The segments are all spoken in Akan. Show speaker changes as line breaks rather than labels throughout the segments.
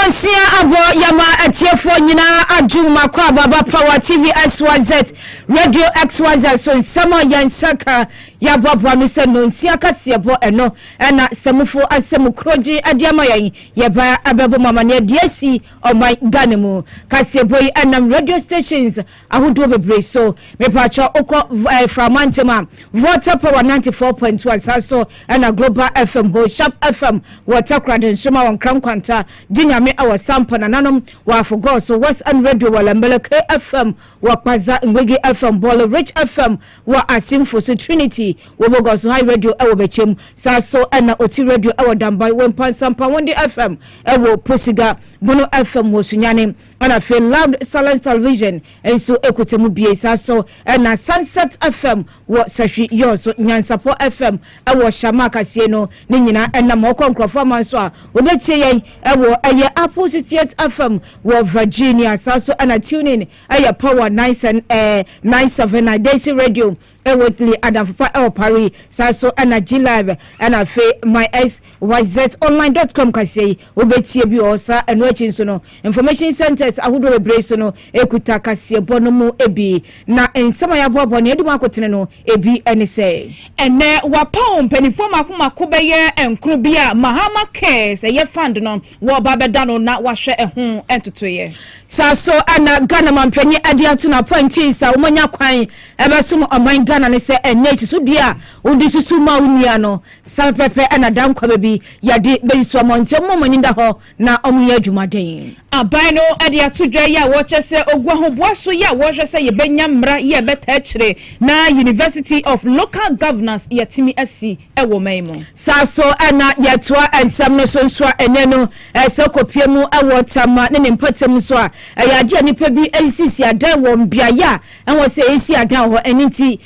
Nonsia abo yama atiefo nyina adwuma kwa baba Power TV XYZ Radio XYZ so nsama yansaka ya baba no se nonsia kasebo eno na semufo asemu kroji adiama yan yeba abebo mama ne DSC o my ganemu kasebo yi anam radio stations ahodo bebre so mepacho okọ Framantema Water Power 94.1 saso na Global FM ho Sharp FM Water Cradden Shoma wan krankwanta dinyame awa sampa na nanom wa forgo so West and Radio wala Meleke FM wa Paza Ngwegi FM Bolo Rich FM wa Asimfo so Trinity wo bogo so High Radio ewo bechem saso na Oti Radio ewo Dambai wempan sampa Wonde FM ewo Posiga Bono FM wo sunyane na fe Loud Silence Television enso ekotemu bie saso na Sunset FM wo Sahwi yo so Nyansapo FM ewo Shamaka sie no ne nyina na moko nkrofo manso a obetie yen ewo eye Apple City FM wo Virginia saso na tuning eye Power 979 Daisy Radio ewo li Adamfa ewo Paris saso na G Live na fe myxyzonline.com kasei obetie bi osa eno achinso no information centers ahodo bebre so no ekuta kasie bonomu ebi na ensama ya bobo ne eduma akotene no ebi ene se ene wapon penifo makomako beye enkru bia Mahama Cares eye fund no wo ba beda no na wahwe eho entotoye saso ana Ghana mampanyi ade ato na pointi sa wonya kwan ebesum oman Ghana ne se ene susu dia odi susu ma unia no sa pepe ana dankwa bebi yade beyiso monte momanyinda ho na omuya adwumaden aban no ade ato dwa ya wo chese ogwa ho boaso ya wo hwe se ye benya mra ye beta kire na University of Local Governance yatimi asi ewo maimo saso ana yatoa ensam no so ene no se kopiemu ewo tama ne mpatem so a yade nipa bi nsisi adan wo mbia ya enwo se esi adan ho eniti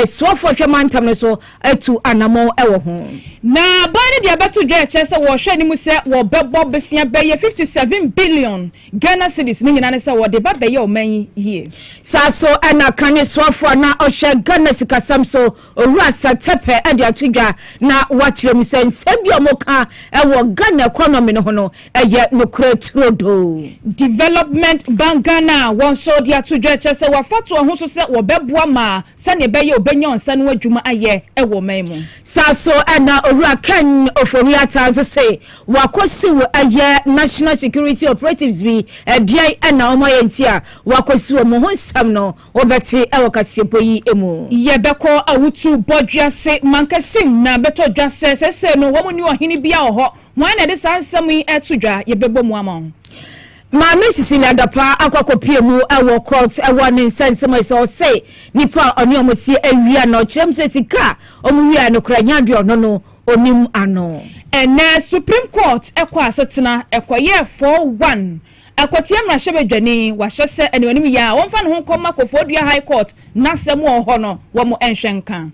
so for hwemantam no so atu anamo ewo ho na bani dia beto dwa chese wo hwe ni mu se wo bebo besia beye 57 billion Ghana cedis ni nyina ne se wo de ba beye o man hie saso ana kane swafo na ohwe Ghana sikasam so owura satepe ade atudwa na wachire mu se nsem bi omoka ewo Ghana economy no ho no eye nokura turodo development bangana won so dia atudwa chese wo fato ho so se wo beboa ma se ne beye obenya onsa no adwuma aye ewo man mu saso ana owura kan ofori so say wakosi wo aye national security operatives bi dia ana omoyentia wakosi wo mo ho nsam no obeti ewo kasiepo yi emu yebeko awutu bodwase mankasim na beto dwase sese no wo mu ni ohini bia oho wan na de sansam yi etudwa yebebo mu ama Mama Cecilia Dapa akwakopiemu ewo court ewo ne nsensem so say nipa oni omotie awia no chemse sika omuwia no kranyadwe ono no onim ano ene Supreme Court ekwa asetena ekoye 4-1 akotie mrahwebedwani wahwese enewani ya wonfa ne ho koma kofodua High Court na semu oho no wo mo enhwenka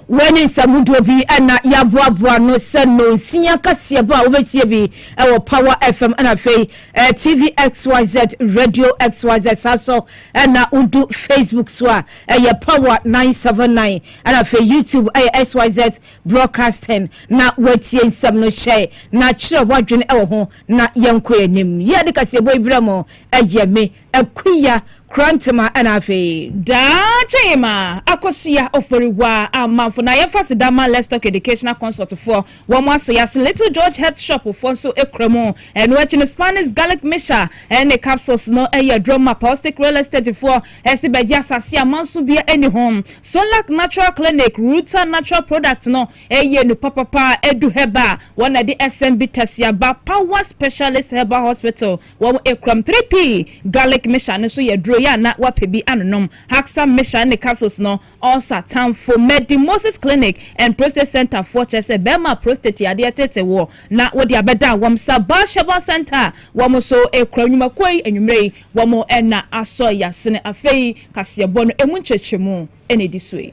wani samudo bi ana yaboaboa no seno nsia kase ba obetie bi ewo Power FM ana fei TV XYZ Radio XYZ saso ana udu Facebook so eye Power 979 ana fei YouTube XYZ Broadcasting na watie nsam no share na kire wadwene ewo ho na yenko yanim ye de kase bo ibramo eye me akuya Krantema anafe da chema akosia oforiwa amanfo na yefase dama Let's Talk Educational Consult for one more so yas Little George Health Shop for so ekremo and watching Spanish garlic mesha and the capsules no a drama plastic real estate for esibeja sasia mansu bia any home Solak Natural Clinic Ruta Natural Products no eye no papa edu heba one of the SMB Tasia ba Power Specialist Herbal Hospital one ekram 3P garlic mesha no so ye dro ya na wapebi anonom Haxa Mesha ne capsules no also time for Medimosis Clinic and Prostate Center for chese bema prostate ade tete wo na wo dia beda wom Sabah Sheba Center wo so ekranwuma koi enwumrei wo ena aso yasene afei kasebo no emu nchechemu ene diswe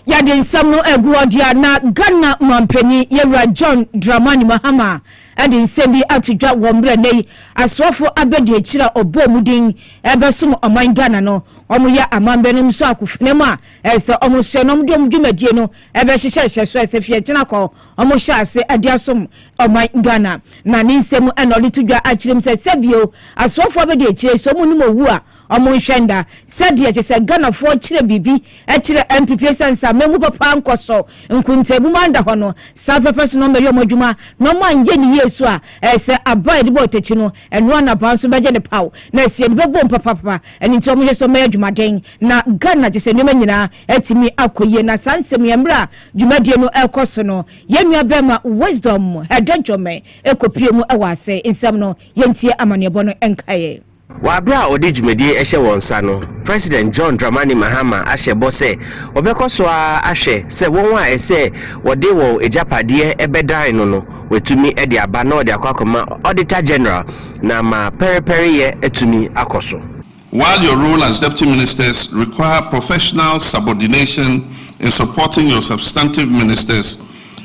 yade nsam no eguodia na Ghana mampanyi yewra John Dramani Mahama ade nsɛm bi atodwa wɔ mbrɛ nei asofo abɛdi akyira ɔbɔ mudin ɛbɛsom ɔman Ghana no ɔmo ya amambenom so akofinem a ɛsɛ ɔmo so no ɔmo dwumadie no ɛbɛhyehyɛ so ɛsɛ fie kyena kɔ ɔmo hyɛ ase ade asom ɔman Ghana na ne nsɛm ɛna ɔde todwa akyerem sɛ sɛbio asofo abɛdi akyira so ɔmo nim owu a ɔmo nhwɛnda sɛdeɛ kyɛ sɛ Ghana fo kyerɛ bibi ɛkyerɛ MPP sensa memu papa nkɔso nkuntabu manda hɔ no sa papa so no mɛyɛ ɔmo adwuma no ma nyɛ ne yesu a ɛsɛ aba de bɔ tachi no ɛno na ba so bɛgye ne paw na sie ne bɛbɔ papa ɛni nti ɔmo hwɛ so mɛyɛ adwumaden na Ghana kyɛ sɛ nneɛma nyinaa ɛtimi akɔyie na sansɛm yɛmra dwumadie no ɛkɔ so no yɛnua bɛma wisdom ɛdɔdwɔmɛ ɛkɔpie mu ɛwɔ ase nsɛm no yɛntie amanebɔ no ɛnkae
Wabra odi dwumadi ehye wonsa no President John Dramani Mahama ahye bose obekọ so ahye se won a ese wode wo ejapade ebedan no wetumi e de aba na ode akakoma Auditor General na ma periperi ye etumi akoso.
While your role as deputy ministers require professional subordination in supporting your substantive ministers,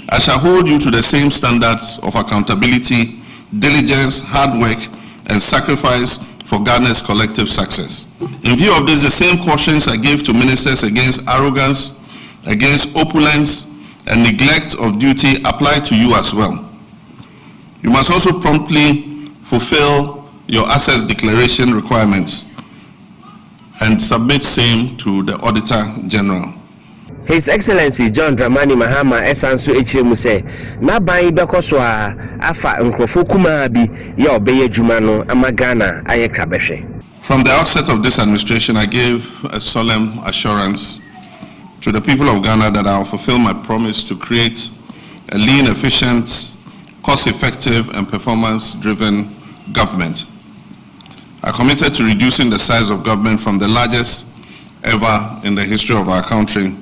I shall hold you to the same standards of accountability, diligence, hard work, and sacrifice for Ghana's collective success. In view of this, the same cautions I gave to ministers against arrogance, against opulence, and neglect of duty apply to you as well. You must also promptly fulfill your assets declaration requirements and submit same to the Auditor General.
His Excellency John Dramani Mahama esanso echiremu se na ban bekoso afa nkrofo kuma bi ye obeye dwuma no amagana aye krabehwe.
From the outset of this administration, I gave a solemn assurance to the people of Ghana that I will fulfill my promise to create a lean, efficient, cost-effective, and performance-driven government. I committed to reducing the size of government from the largest ever in the history of our country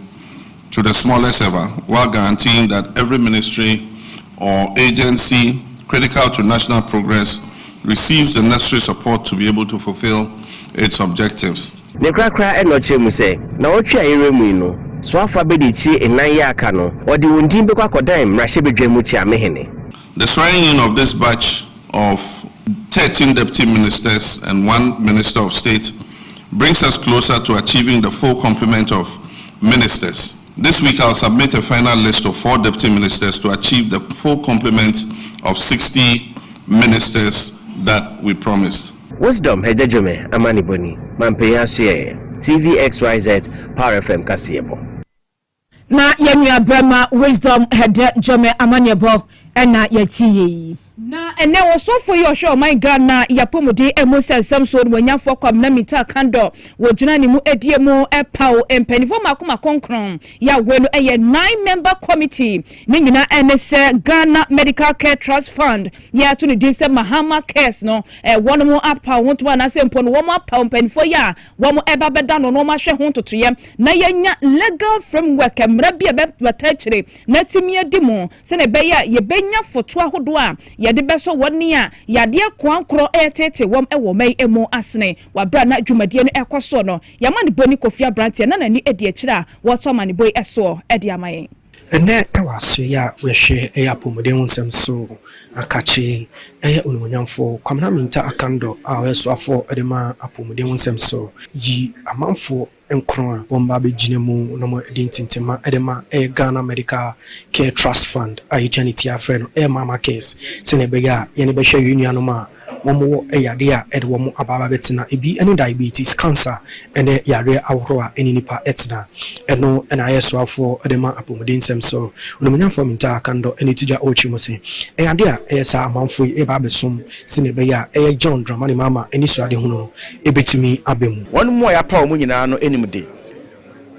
to the smallest ever, while guaranteeing that every ministry or agency critical to national progress receives the necessary support to be able to fulfill its objectives.
Nekrakra enoche muse na otwa yeremu no so afa bedichi enan ya aka no odi wondin bekwa kodan mrahye bedwemu chi amehene.
The swearing in of this batch of 13 deputy ministers and 1 minister of state brings us closer to achieving the full complement of ministers. This week I'll submit a final list of 4 deputy ministers to achieve the full complement of 60 ministers that we promised.
Wisdom hedejome amani boni mampeya suye TVXYZ Power FM Kasiebo.
Na yenua brema wisdom hedejome amaniebo ena yetiyi. Na ene wo so for your show my God na yapomode emosensem so wanyafo kwam na mita kando wo gina ni mu edie mu epaw empanifo makoma konkron ya wenu eye 9-member committee ni nyina ene se Ghana Medical Care Trust Fund ya to ni dinse Mahama Cares no wono mu apaw honto na se mpo no wo mu apaw empanifo ya wo mu eba beda no no ma hwe hontotoye na yenya legal framework emra bia beta kire na timie di mu se ne be ya ye benya foto ahodo a yade beso woni a yade kwankro etete wom ewo mai emo asene wabra na dwumadie no ekoso no yama ne boni Kofi Abrantie na nani edi akira woto ma ne boy eso edi amayen
ene ewaso ya wehwe eyapomode wonsem so akache onumonyamfo kwamna minta akando aweso afo edema apomode wonsem so yi amanfo enkron bomba be ginemu no mo edintintema edema Ghana Medical Care Trust Fund charity afreno Mama Cares sene bega yene be hwe union no ma womo yade a ede womo ababa betina ebi ene diabetes cancer ene yare awro a ene nipa etina eno ena yeso afo edema apomode nsem so onumonyamfo minta akando ene tuja ochimo se yade a esa amanfo eba besom sene bega John Dramani Mama eni so ade huno ebetumi abemu
wonu mo ya pa omo nyina no enimde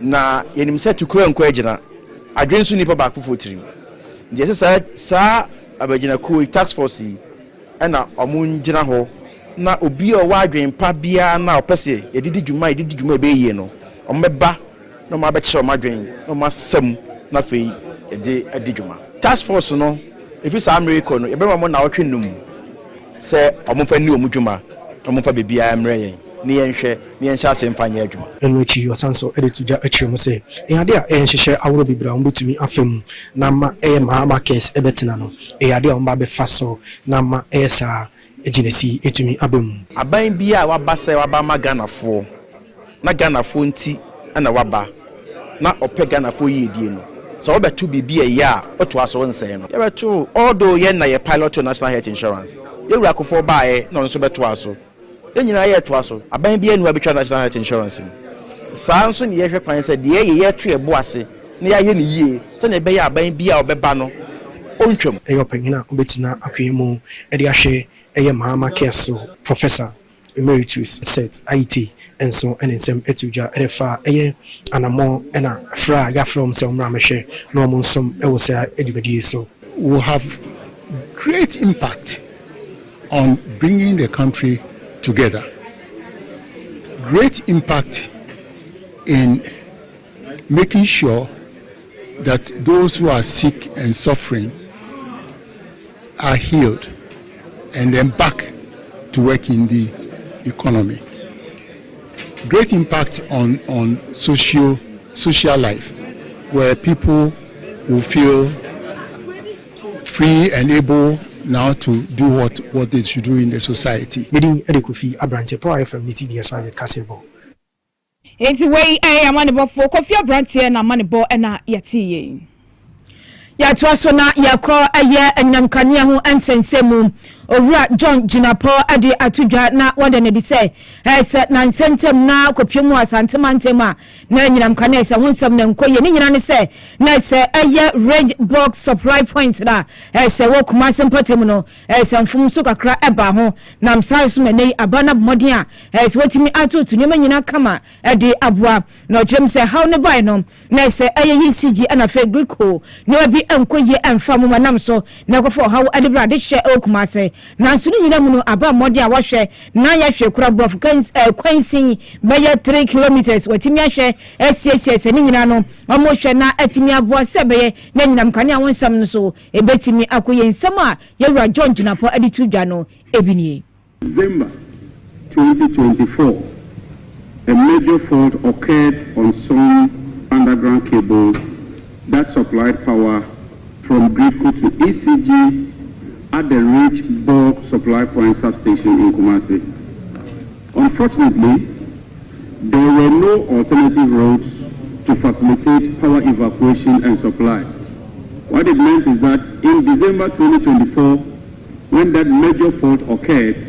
na yenim se tukura nko agina adwensu nipa ba akofo tirim je sa abagina ku tax force na omunjina ho na obi o wa adwen pa bia na opese yedidi djuma be yie no omeba no ma be kire o madwen no ma sam na fei yede adidjuma task force no if it's America no ebe mo na otwe num se omfa ni omudjuma omfa bebia amre yen ni yɛnhyɛ ase mfa nyɛ adwuma
ɛno akyi ɔsanso ɛde to gya akyerɛ mu sɛ ɛyade a ɛnhyehyɛ ahorow bebree a wɔbɛtumi afa mu na ma ɛyɛ mahama case ɛbɛtena no ɛyade a wɔba bɛfa so na ma ɛyɛ saa agyinasi ɛtumi aba mu
aban bi a waba sɛ waba ma Ghanafoɔ na Ghanafoɔ nti ɛna waba na ɔpɛ Ghanafoɔ yiedie no sɛ wɔbɛto biribi ɛyɛ a ɔto aso nsɛn no yɛbɛto although yɛn na yɛ pilot to national health insurance yɛwura Akufo baeɛ na ɔno nso bɛto aso yɛn nyinaa yɛto aso aban bi anu abɛtwa national health insurance mu saa nso ne yɛhwɛ kwan sɛ deɛ yɛto yɛbo ase na yɛayɛ ne yie sɛ ne bɛyɛ aban bi a ɔbɛba no ɔntwam
ɛyɛ ɔpanyin a ɔbɛtena akwan mu ɛde ahwɛ ɛyɛ mahama case so Professor Emeritus Set IT enso ene nsem etuja erefa eye anamo ena fra ya from se omra mehwe no mo nsom e wo se edibadie so
will have great impact on bringing the country together, great impact in making sure that those who are sick and suffering are healed and then back to work in the economy. Great impact on social life, where people will feel free and able now to do what they should do in the society.
Enti wey amanebo fo Kofi Abrantie na amanebo na yetiye. Ya to so na yakọ aye anyamkane ho ansensemu owura John Jinapo ade atudwa na wode ne de say ese na nsentem na kopyemu asantemantem na anyamkane ese honsam na nkoye ne nyina ne say na ese aye range box supply point na ese wo kuma sempatem no ese mfum so kakra eba ho na msai so menei abana modern a ese wetimi atotu nyema nyina kama ade aboa na ochem say how ne buy no na ese aye ECG ana fe Greco ne obi enkoye emfa mu manam so na kofo how ade bra de hye okuma say na nso nyina mu no aba modi a wahwe na ya hwe kura brof kwansin beye 3 kilometers watimi ahwe SSS ni nyina no omo hwe na atimi aboa se beye na nyina mkane a wonsam no so ebetimi akoye nsam a yewura John Jinapo aditu dwa no ebinie.
December 2024 a major fault occurred on some underground cables that supplied power from Greco to ECG at the Rich Bulk Supply Point substation in Kumasi. Unfortunately, there were no alternative routes to facilitate power evacuation and supply. What it meant is that in December 2024, when that major fault occurred,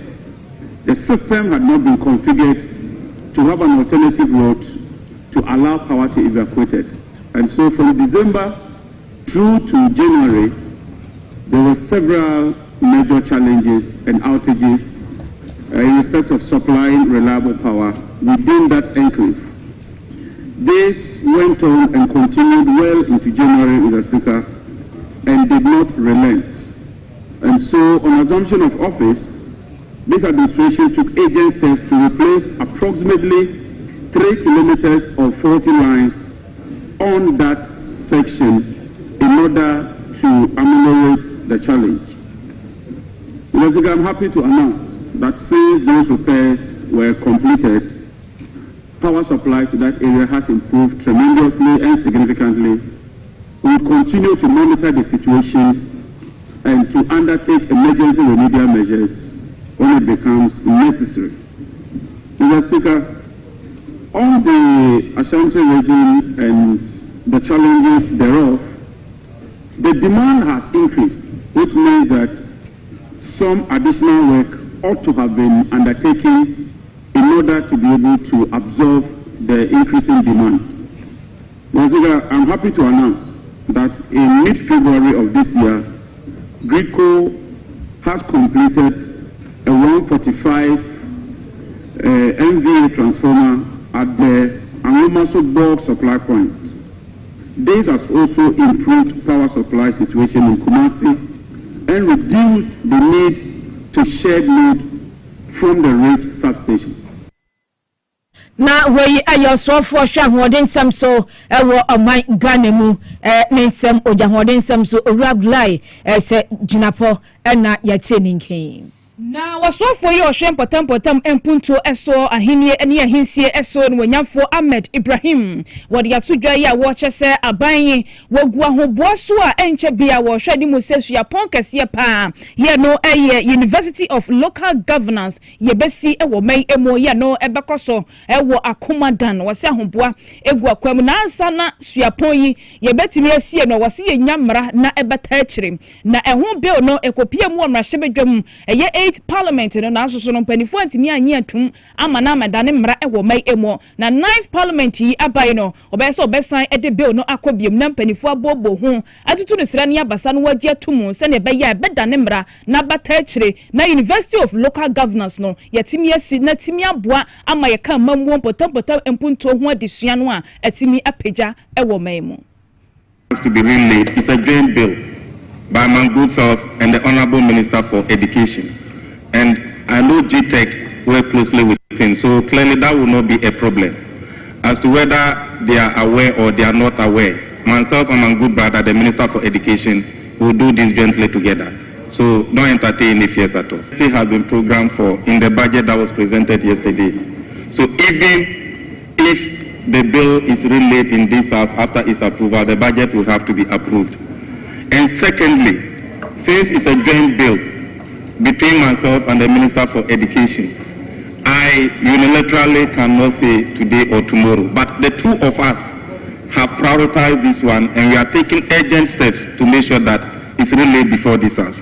the system had not been configured to have an alternative route to allow power to be evacuated. And so from December through to January, there were several major challenges and outages in respect of supplying reliable power within that enclave. This went on and continued well into January, Mr. Speaker, and did not relent. And so, on assumption of office, this administration took urgent steps to replace approximately 3 kilometers of faulty lines on that section in order to ameliorate the challenge. Mr. Speaker, I'm happy to announce that since those repairs were completed, power supply to that area has improved tremendously and significantly. We will continue to monitor the situation and to undertake emergency remedial measures when it becomes necessary. Mr. Speaker, on the Ashanti region and the challenges thereof, the demand has increased, which means that some additional work ought to have been undertaken in order to be able to absorb the increasing demand. Mr. Speaker, I'm happy to announce that in mid-February of this year, Greco has completed a 145 MVA transformer at the Angomaso bulk supply point. This has also improved power supply situation in Kumasi and reduced the need to shed load from the Rich substation.
Na wey ayosofo hwahoden sam so ewo oman Ghana mu ne nsem ojahoden sam so owura Glai se Jinapo na yatie ninkin. na wasofo yi ohwe potam empunto eso ahenie ene ahensie eso no wanyafo Ahmed Ibrahim wode asodwa yi a wo kyese aban wagu ahoboa so a enche bia wo hwede mu sesu ya ponkese pa ye no University of Local Governance ye besi ewo man emo ye no ebekoso ewo akomadan wase ahoboa egu akwam na ansa na suapon yi ye betimi asie no wase ye nyamra na ebeta akire na eho bill no ekopie mu omrahye bedwam eye 8 Parliament no na so no panifo antimi anye atum ama na amedane mra ewo mai emo na 9th Parliament yi abai no obeso obesan ede bill no akobiem na panifo abobo ho atutu no sira ne abasa no wagi atum se ne beya ebedane mra na bata akire na University of Local Governance no yetimi asi na timi aboa ama ye kan mamuo potam empunto ho adesua no a atimi apeja ewo mai mo
to be relayed is a joint bill by my good self and the Honorable Minister for Education. And I know GTech work closely with him, so clearly that will not be a problem. As to whether they are aware or they are not aware, myself and my good brother, the Minister for Education, will do this jointly together. So don't entertain any fears at all. It has been programmed for in the budget that was presented yesterday. So even if the bill is relayed in this house after its approval, the budget will have to be approved. And secondly, since it's a joint bill between myself and the Minister for Education, I unilaterally cannot say today or tomorrow, but the two of us have prioritized this one and we are taking urgent steps to make sure that it's relayed before this house.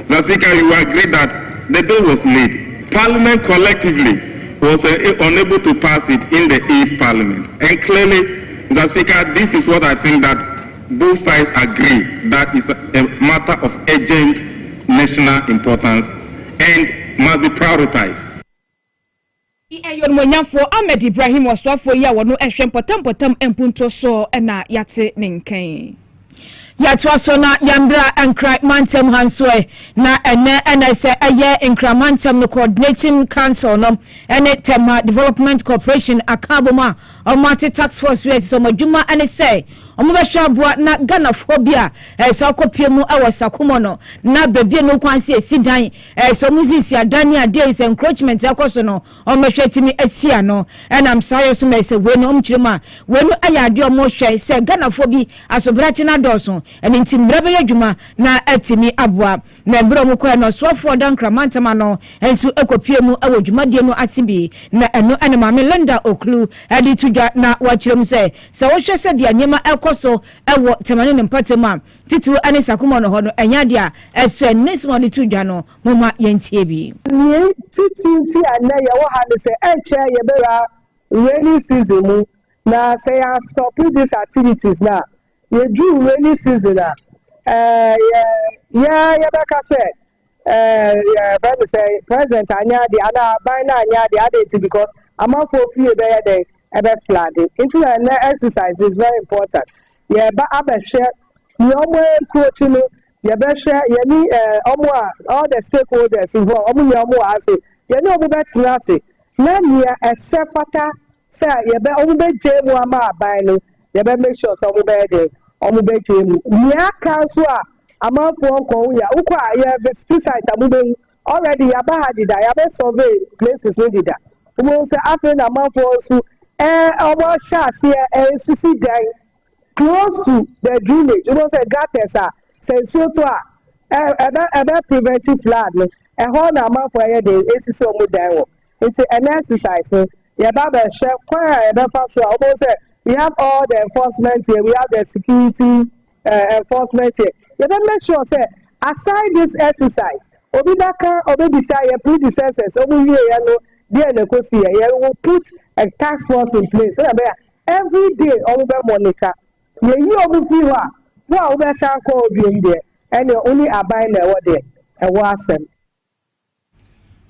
Mr. Speaker, you agree that the bill was laid. Parliament collectively was unable to pass it in the 8th Parliament. And clearly, Mr. Speaker, this is what I think that both sides agree that is a matter of urgent national importance and must be prioritized.
Eyon monyafo Ahmed Ibrahim wasofo ya wono ehwe potam empunto so na yate nenkan yatwa na yambra ankra mantem hansoe na ene se aye ankra mantem no coordinating council no ene tema development corporation akaboma omate tax force we so madwuma ene se omobehwa aboa na Ghana phobia so akopie mu awasakomo no na bebie no kwanse esidan so muzisi adani ade is encroachment akoso no omehwe timi asia no ena msayo so mese we no omchirema we no ayade omohwe se Ghana phobi asobrachi na doso eni ntimrebe yadwuma na atimi aboa na mbro mu kwa no sofo dankra mantama no ensu ekopie mu awodwumadie no asibi na eno ene mame Lenda Oklu edi tudwa na wachirem se wo hwe se dia nyema so ewo temane ne mpatema titiwo ane sakumo no ho no enyade a eso nismo ne tudwa no moma yentie bi
ni titi ana ye wo ha ne se enche ye bera rainy season mu na say I stop these activities now ye do rainy season na ya baka say friend say present anya de ana buy na anya de adate because amount for free be there ebe flooding into an exercise is very important. Yeah, but abeshare ni omo coach no ye be share ye ni omo all the stakeholders involved omo ni omo ase ye ni omo betina ase na mia esefata say ye be omo be jemu ama aban no ye be make sure so omo be there omo be jemu mia council a amanfo nko ya ukwa ye visit site amuben already ya ba hadida ya be survey places no dida omo say after amanfo so our shots here sisi dan close to the drainage. You know say gutters are say so to about preventive flood no e ho na man for here dey sisi omo dan wo it's an exercise no ya ba be share kwa e be fa so almost say we have all the enforcement here, we have the security enforcement here. You better make sure say aside this exercise obi daka obi decide your predecessors obi here no there na go see here we will put a task force in place so that every day we will monitor ye yi obu fi ho a wo be san ko obi there and only abide na what there e wo asem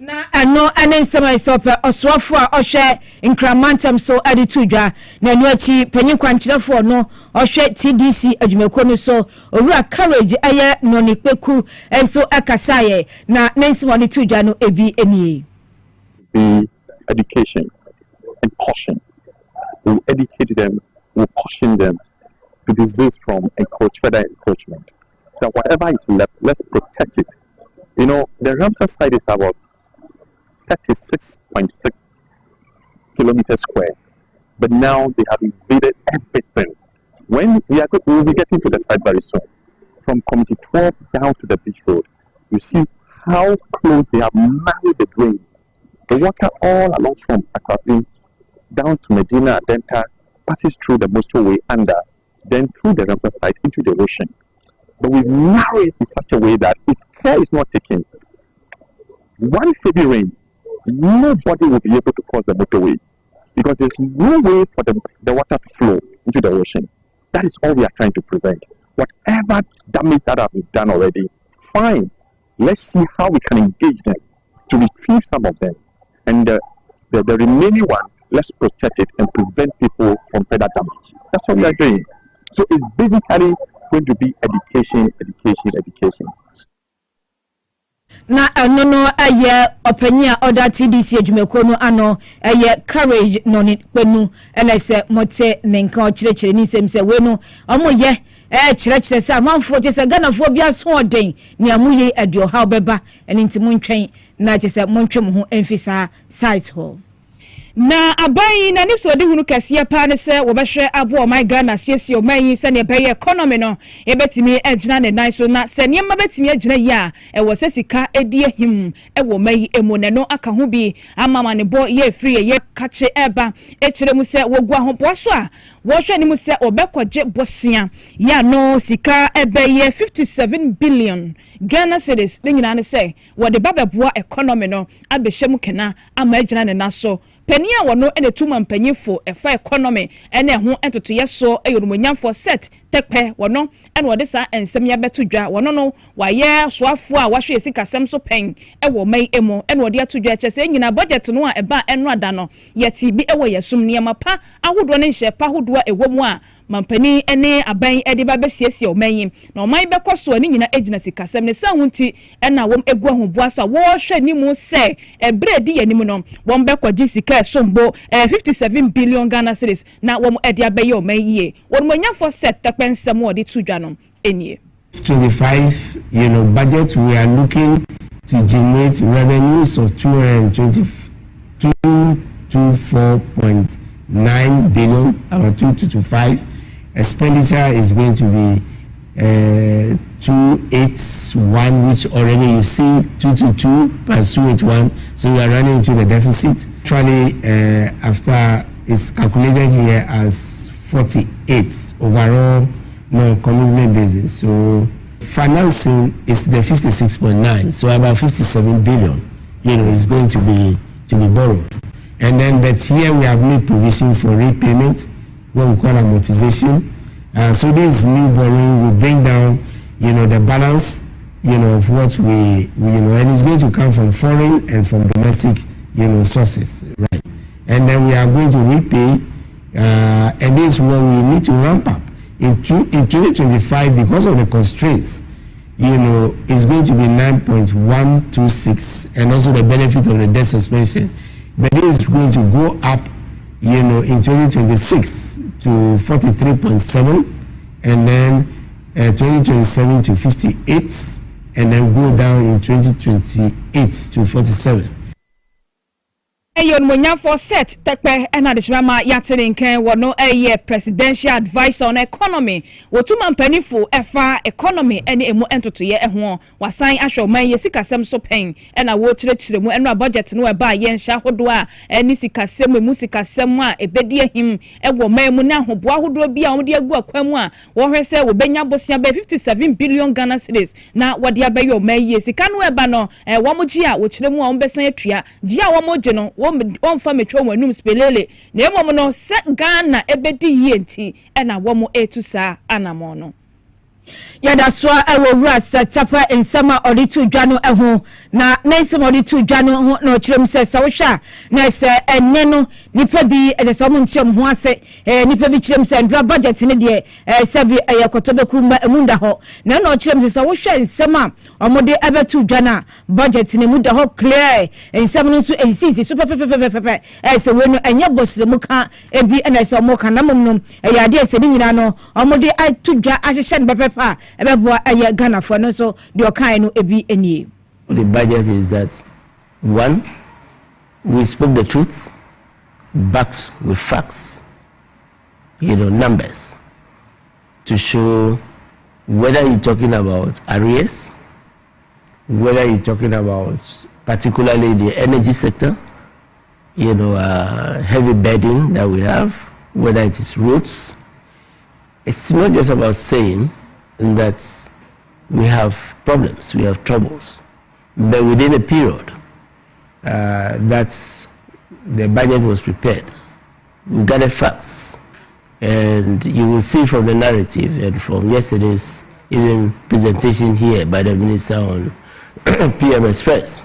na ano ane nsema isope oswafo a ohwe nkramantam so ade tudwa na anu achi panyin kwankyerefo no ohwe TDC adwumako no so owura courage aye no ne kpeku enso akasaye na nsema ne tudwa no ebi enie
the education and caution. We'll educate them, we'll caution them to desist from further encroachment. That whatever is left, let's protect it You know, the Ramsar site is about 36.6 kilometers square, but now they have invaded everything. When we will be getting to the site very soon, from Committee 12 down to the beach road, you see how close they have married the drain. The water all along from Akwapin down to Medina Adenta passes through the motorway under, then through the Ramsar site into the ocean. But we've narrowed it in such a way that if care is not taken, one heavy rain, nobody will be able to cross the motorway because there's no way for the water to flow into the ocean. That is all we are trying to prevent. Whatever damage that have been done already, fine. Let's see how we can engage them to retrieve some of them. And the remaining one, let's protect it and prevent people from further damage. That's what we are doing. So it's basically going to be education.
Na no aye opanya other TDC adwumako no ano aye courage no ni kwenu elese mote nenka o kirekire ni nsem se we no omoye kirekire se amanfo te se ganafo bia so oden ni amuye adio ha obeba eni ntimu ntwen na te se montwem ho emfisa site ho na abai na ni so de hunu kase pa ne se wo behwe abo my Ghana siesie o man yi se ne beye economy no e betimi agina ne nan so na se ne ma betimi agina yi a e wo se sika edi ahim e wo mai emone no aka ho bi amama ne bo ye free ye kache eba e kire mu se wo gua ho bo so a wo hwe ni mu se obekwaje bosia ya no sika ebe ye 57 billion Ghana cedis ne nyina ne se wo de babeboa economy no abehye kena ama agina ne nan so penia wono ene tuma mpanyifo efa economy ene ho entoto yeso eyorumonyamfo set tekpe wono ene wode sa ensem ya betudwa wono no waye soafo a wahwe esikasem so pen ewo mai emo ene wode atudwa kyese nyina budget no a eba eno ada no yeti bi ewo yesum niema pa ahodo ne nhye pa ahodo ewo mu a mampani ene aban ede ba besiesie o manyi na o man bekoso ani nyina ejina sikasem ne sa hunti ena wom egu ahoboa so wo hwe ni mu se ebre di yanim no wom bekwaji sika sombo 57 billion Ghana cedis na wom ede abaye o manyi won monyafo set takpensem wo de tudwa no enie
25 budget we are looking to generate revenues of 224.9 billion about 2225. Expenditure is going to be 281, which already you see 222 plus 281, so we are running into the deficit. Actually, after it's calculated here as 48 overall commitment basis. So financing is the 56.9, so about 57 billion, is going to be borrowed. And then, but here we have made provision for repayment, what we call amortization. So this new borrowing will bring down, the balance, of what we and it's going to come from foreign and from domestic, sources, right? And then we are going to repay, and this is what we need to ramp up. In 2025, because of the constraints, it's going to be 9.126, and also the benefit of the debt suspension. But it is going to go up, in 2026 to 43.7, and then 2027 to 58, and then go down in 2028 to 47.
Eyon monyafo set tekpe ena de shema yatene nken wono presidential advisor on economy wotuma mpanifo efa economy ene emu entoto ye eho wasan ahwe man ye sikasem so pen ena wo kirekire mu eno budget no eba ye nhya hodo a eni sikasem emu sikasem a ebedi ahim ewo man mu na hobo ahodo bia wo de agu akwamu a wo hwese wo benya bosia be 57 billion Ghana cedis na wo de abayo man ye sika no eba no wo mo gi a wo kire mu a wo besan atua gi a wo mo gi no on fa metro wanum spelele na emom no se Ghana ebedi yenti ena wo mo etusa anamo no yada so awura satapa ensama oditu dwano eho na nensama oditu dwano ho na okirem se sawhwa na se enne no nipa bi ese mo ntiom ho ase nipa bi kirem se ndra budget ne de se bi ayakotobeku emunda ho na okirem se sawhwa ensama omode abetu dwana budget ne muda ho clear ensama no so ensisi so pepepepepe se we no enye bosre muka ebi na se mo kana mom no yade se ni nyina no omode atu dwa ahye ne pepepe ebeboa Ghana for no so the okan no ebi enie
the budget is that, one, we spoke the truth, backed with facts, numbers, to show whether you're talking about arrears, whether you're talking about particularly the energy sector, heavy burden that we have, whether it is roads. It's not just about saying that we have problems, we have troubles, but within a period that the budget was prepared, we gathered facts, and you will see from the narrative and from yesterday's even presentation here by the minister on PM Express,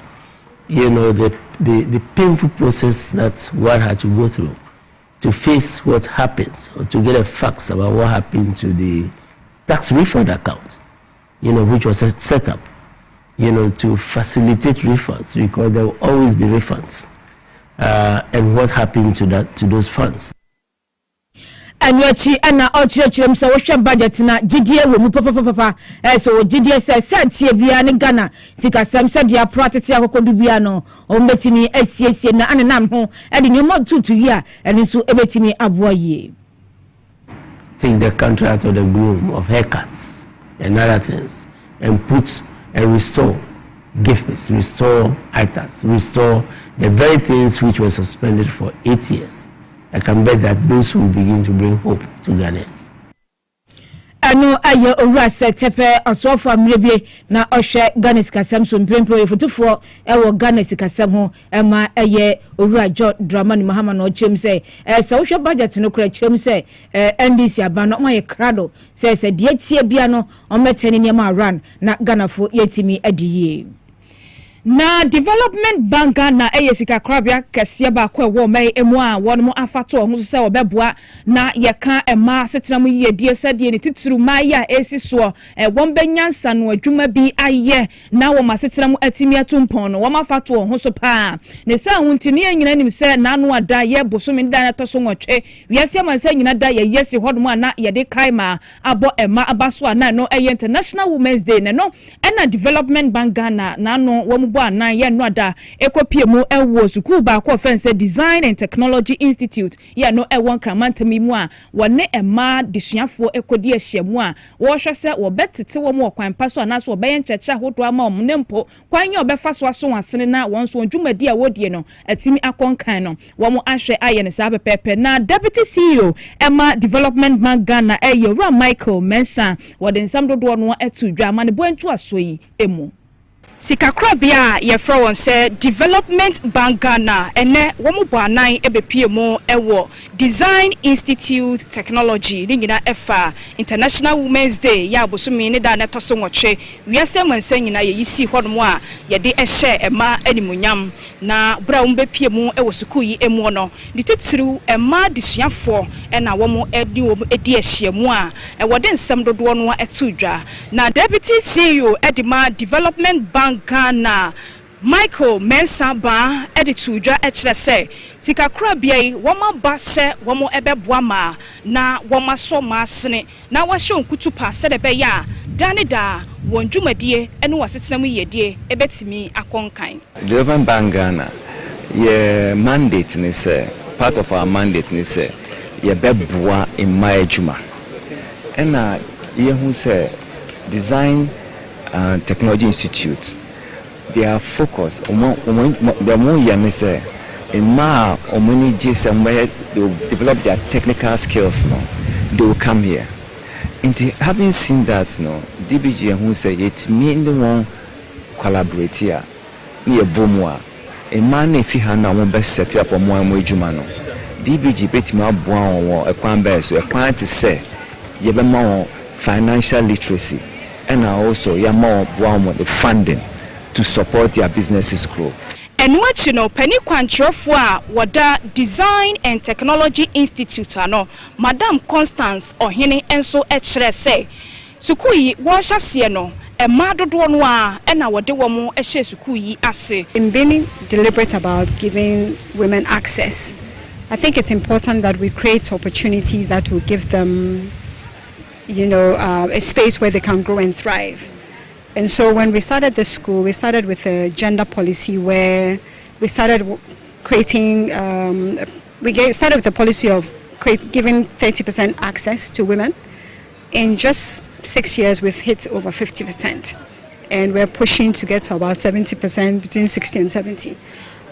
the painful process that one had to go through to face what happens, or to get a facts about what happened to the tax refund account, which was set up, to facilitate refunds, because there will always be refunds, and what happened to those funds.
And yachi ana ochirechirem so wohwe budget na gidie wo mu papa so gidie se tie bia ne Ghana sikasam se dia protete akokodu bia no o mbetimi asiesie na anenam ho e de nyoma tutu wi a ene so ebetimi aboye.
Take the country out of the gloom of haircuts and other things and put and restore gifts, restore items, restore the very things which were suspended for 8 years. I can bet that those will begin to bring hope to Ghanaians.
Ano aye owura setepe asofo amrebie na ohwe Ghana sikasam so mpempro yefotufo ewo Ghana sikasam ho ema aye owura John Dramani Mahama no chem say se wohwe budget no kura chem say NDC aba no maye krado say de tie bia no ometene niam run na Ghana fo yetimi adiye. Na development banka na eyesika krabia kese ba kwa wo mai emu a wonmo afato ho so se obeboa na yeka ema setenam yedie sede ne tituru mai a esiso won benyansa no adwuma bi aye na wo masetenam atimi atumpon no wo mafato ho so pa ne sa huntini nyina nim se na no ada ye bosome da na to so nwotwe wiase amansa nyina da ye yesi hodmo na ye de kaima abo ema abaso na no International Women's Day no na development banka na no wo na ye no ada ekopie mu ewo sukuu ba ko fense Design and Technology Institute ye no ewon kramantami mu a wone ema desuafo ekodi ahyiamu a wo hwese wo betete wo mu okwan paso anaso wo beyen checha hodo ama omnempo kwan ye obefa so aso wasene na won so dwumadi a wodie no atimi akonkan no wo mu ahwe aye ne sa pepepe na Deputy CEO Emma Development Bank Ghana Ura Michael Mensa wode nsam dodo no etu dwama ne boantu asoyi emu Sikakra bia ye fra won say Development Bank Ghana ene womu boanan ebepie mu ewo Design Institute Technology ni nyina efa International Women's Day ya bosumi ne da na toso nwotwe wiase mansa nyina ye yisi hodom a ye de ehye ema animunyam na bra wo bepie mu ewo sukuu yi emu no de titiru ema disuafo ena womu edi wo edi ehye mu a ewo de nsam dodo no etu dwa na Deputy CEO Edima Development Bank Ghana Michael Mensa ba editudwa ekire se sikakra biai woma ba se womo ebeboa ma na woma so masene na wahye onkutu pa se de be ya dane da wondwumadie ene wasetenam yedie ebetimi akonkan.
Development Bank Ghana ye mandate ni se part of our mandate ni se ye beboa in my adwuma ena ye hu se Design and Technology Institute their focus the more young say in ma omuni gsm where they will develop their technical skills no they will come here into having seen that no DBG who say it mean the one collaborate here near bomwa a man if he had no best set up on more juma no DBG bet me aboa won e kwan be so e kwan to say ye be more financial literacy and also ye more boa the funding to support their businesses grow.
And what you know, Penny Quantrofua, wada Design and Technology Institute, no, Madam Constance or Hene and so say, Sukui, washa sieno, a mado doanwa, and our dewomo, a she Sukui ase.
In being deliberate about giving women access, I think it's important that we create opportunities that will give them, a space where they can grow and thrive. And so when we started the school, we started with a gender policy where we started creating, started with the policy of giving 30% access to women. In just 6 years, we've hit over 50%. And we're pushing to get to about 70%, between 60 and 70.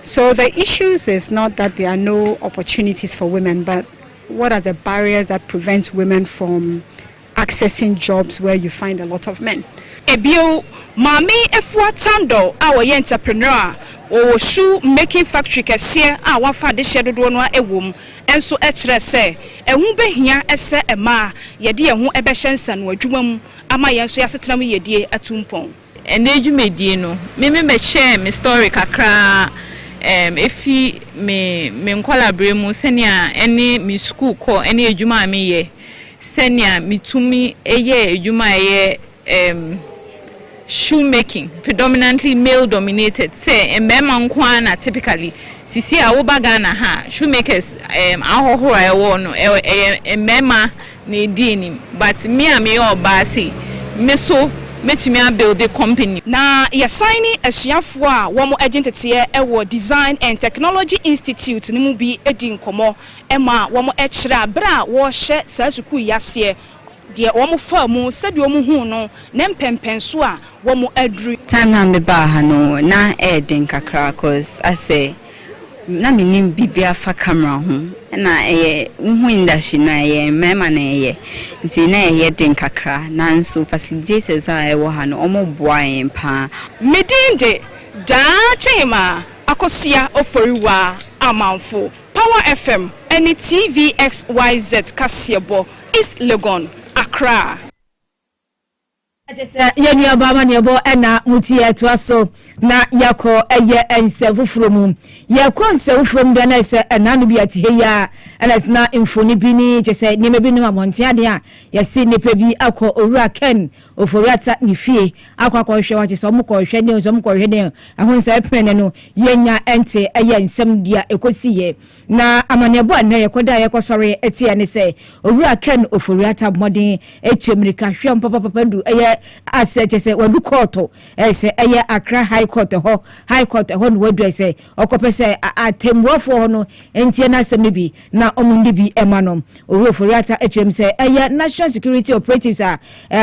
So the issues is not that there are no opportunities for women, but what are the barriers that prevent women from accessing jobs where you find a lot of men?
Ebio mami efua tando our entrepreneur o shoe making factory kese a wafa de hye dodo no ewom enso e kire se ehu behia ese ema ye de ehu ebe hyensa no adwuma mu ama yenso yasetena mu yedie atumpon
ene adwumedie no me share me story kakra efi me collaborate mu senia ene me school ko ene adwuma me ye senia mitumi eye adwuma ye shoemaking, predominantly male dominated. Say mbema nkwana typically sisi awoba Ghana ha shoemakers ahohoro ewo no mbema ne dini, but me oba say me so metumi build a company
na ya signing asiafo a womo agentity ewo Design and Technology Institute ni mu bi edi nkomo ema womo ekira bra wo hye sasuku yase de womo famu sede womo hu no ne mpempenso a womo adru
time na me ba ha no na eden kakra cause I say na minim bibia fa camera ho na hu industry na mema na nti na den kakra na nso facilitators a wo ha no omo boa empa
medinde da chema akosia oforiwa amanfo Power FM any TVXYZ Kasiebo East Legon Accra.
Yenu abama ne bo na mutie to aso na yako eye ensefufromu yako ensefufromu da na se enanu bi atiheya ana na infoni bi ni je se nyeme bi ni amonte ade a yesi nipa bi akọ owura ken oforata ni fie akọ hwe wa je se omko hwe ne omko hwe ne ahonsa pene no yenya ente eye ensem dia ekosiye na amane bo na yekoda yekosore etie ne se owura ken oforata modern etu amerika hwe papa ndu eye asete se wadu court se eye Accra High Court ho no wadu se okopese atemwofo ho no entie na asem bi na omundi bi emanom owoforiata echem se eye National Security Operatives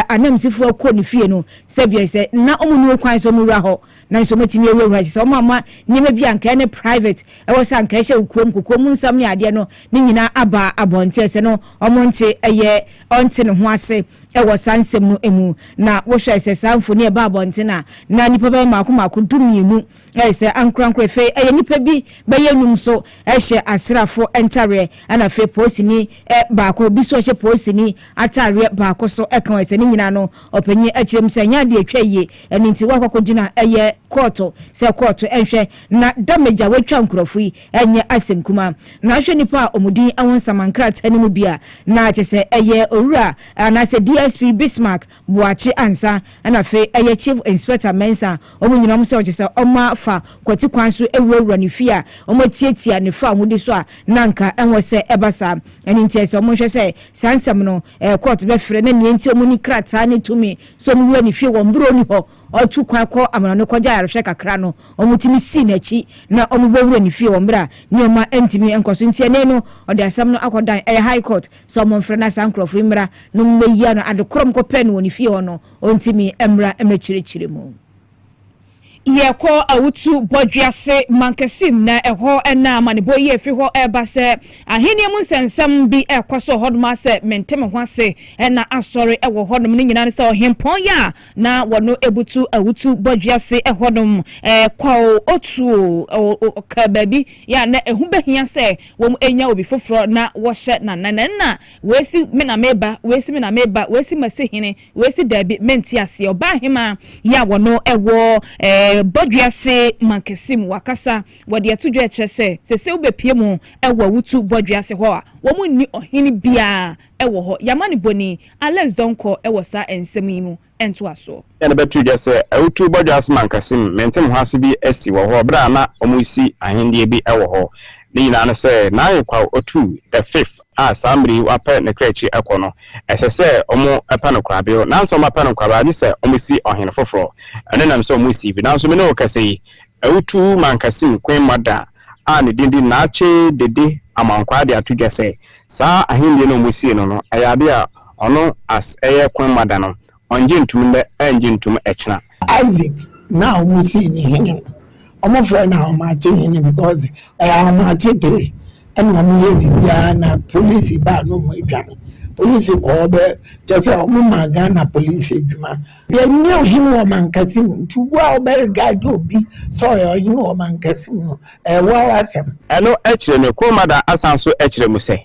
anamsifo akọ ne fie no se bia se na omunu okwan so mura ho na nso metimi ewura se omama nyeme bia nka ne private ewo sa nka hye ukuom kokom nsam ne ade no ne nyina aba abonte se no omonte eye onte ne ho ase ewo sansem no emu na wo hwe se samfo ne ba abonte na nipa ba mako dumienu se ankrankra fe eye nipa bi ba yenum so hye asrafo entare ana fe posini baako bi so hye posini atare baako so ekan se ne nyina no opanyi akirem se nya de atwaye eni nti wakokodina eye court se court enhwe na damage a watwa nkrofo yi enye asemkuma na hwe nipa omudi awonsamankra tani mu bia na chese eye owura na se DSP Bismarck Buachi ansa ana fe eye Chief Inspector Mensa omunyina mse chese oma fa kwati kwanso ewura ne fia omotietia ne fa mudi so a nanka enwo se ebasa eni nti se omonhwe se sansam no court be frɛ na ne nti omuni krata ne tumi so omwura ne fie wo mbro ni ho otu kwakọ amana no koja yarhwe kakra no omutimi si nachi na omubowura ne fie wo mbra nioma entimi enkoso ntie ne no ode asam no akodan High Court so omfre na sankrofo mbra no mmeyia no adekrom ko pen wo ne fie ho no ontimi emra emechirechire mu yeko awutu bodwiase mankesim na eho na manebo ye fi ho eba se ahene mu nsensam bi ekoso hodma se mentem ho ase na asori ewo hodom ni nyina se ohempon ya na wono ebutu awutu bodwiase ehodom kwa otu ka baby ya na ehu behia se wo enya obi foforo na wo hye na wesi me na meba wesi masehine wesi dabi menti ase oba hema ya wono ewo bodwiase mankesim wakasa wode atudwo ekyese sese ubepie mu ewo wutu bodwiase ho a wo mu ni ohini bia ewo ho yamani boni Alex Donko ewo sa ensemi mu ento aso
ene betu jese wutu bodwiase mankesim mentem ho ase bi esi wo ho bra na omusi ahindie bi ewo ho ni na say na kwa otu the 5th assembly wapɛ ne krechi ekono ɛsɛ omo ɛpa no kwabio na nso mapa no kwabia ni sɛ omo si ɔhene foforo ɛne nam sɛ omo si bi na nso me no kase awutu mankasin kwen mada a ne dindi na ache dede amankwa de atudwa sɛ saa ahindi no omo si no no ɛyade a ɔno as ɛyɛ kwen mada no onje ntum ne enje ntum ɛkyena
Isaac now omo si ni hene omo frɛ na omo ache hene because omo ache 3 and one na police ba no mo edwane police ko be just say o ma Ghana police edwuma ye new him wo mankasim to wa be guide obi so you know mankasim no wa asem
eno ekire ne ko mada asanso ekire mu se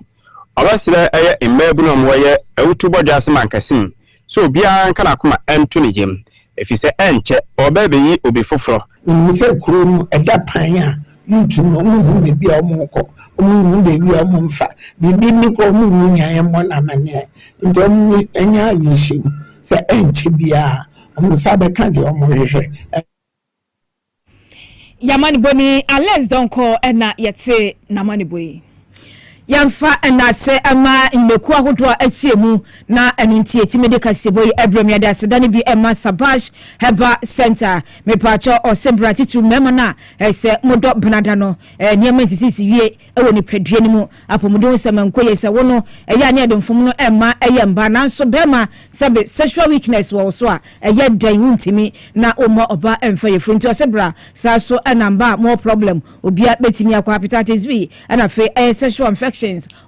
obasire eye emmabu no mo ye awutu bodwa asem mankasim so bia nka na koma ento ne yem efise enche obebe yi obi foforo
ni se kuro no eda pan a YouTube no mu de bia mo ko mu de bia mo mfa bibi ni ko mu nyaa mo na mane ndom enya yishim se enchi bia mo sabe kan de mo hwehwe
Yamani boni Alex donko ena yete na mani boy yamfa na se ama nneku ahodo achiemu na enunti etimede kaseboy ebremia da sedane bi ema Sabash Heba Center me pacho osebra titu mema na se modo benada no niema sisi wie ewo ni pedue ni mu apomudo semankoye se wono eya ne ademfom no ema eyemba nanso bema sabe sexual weakness wo so a eya dan wuntimi na omo oba emfa yefrunti osebra saso enamba more problem obia betimi akwa hepatitis B na fe sexual infection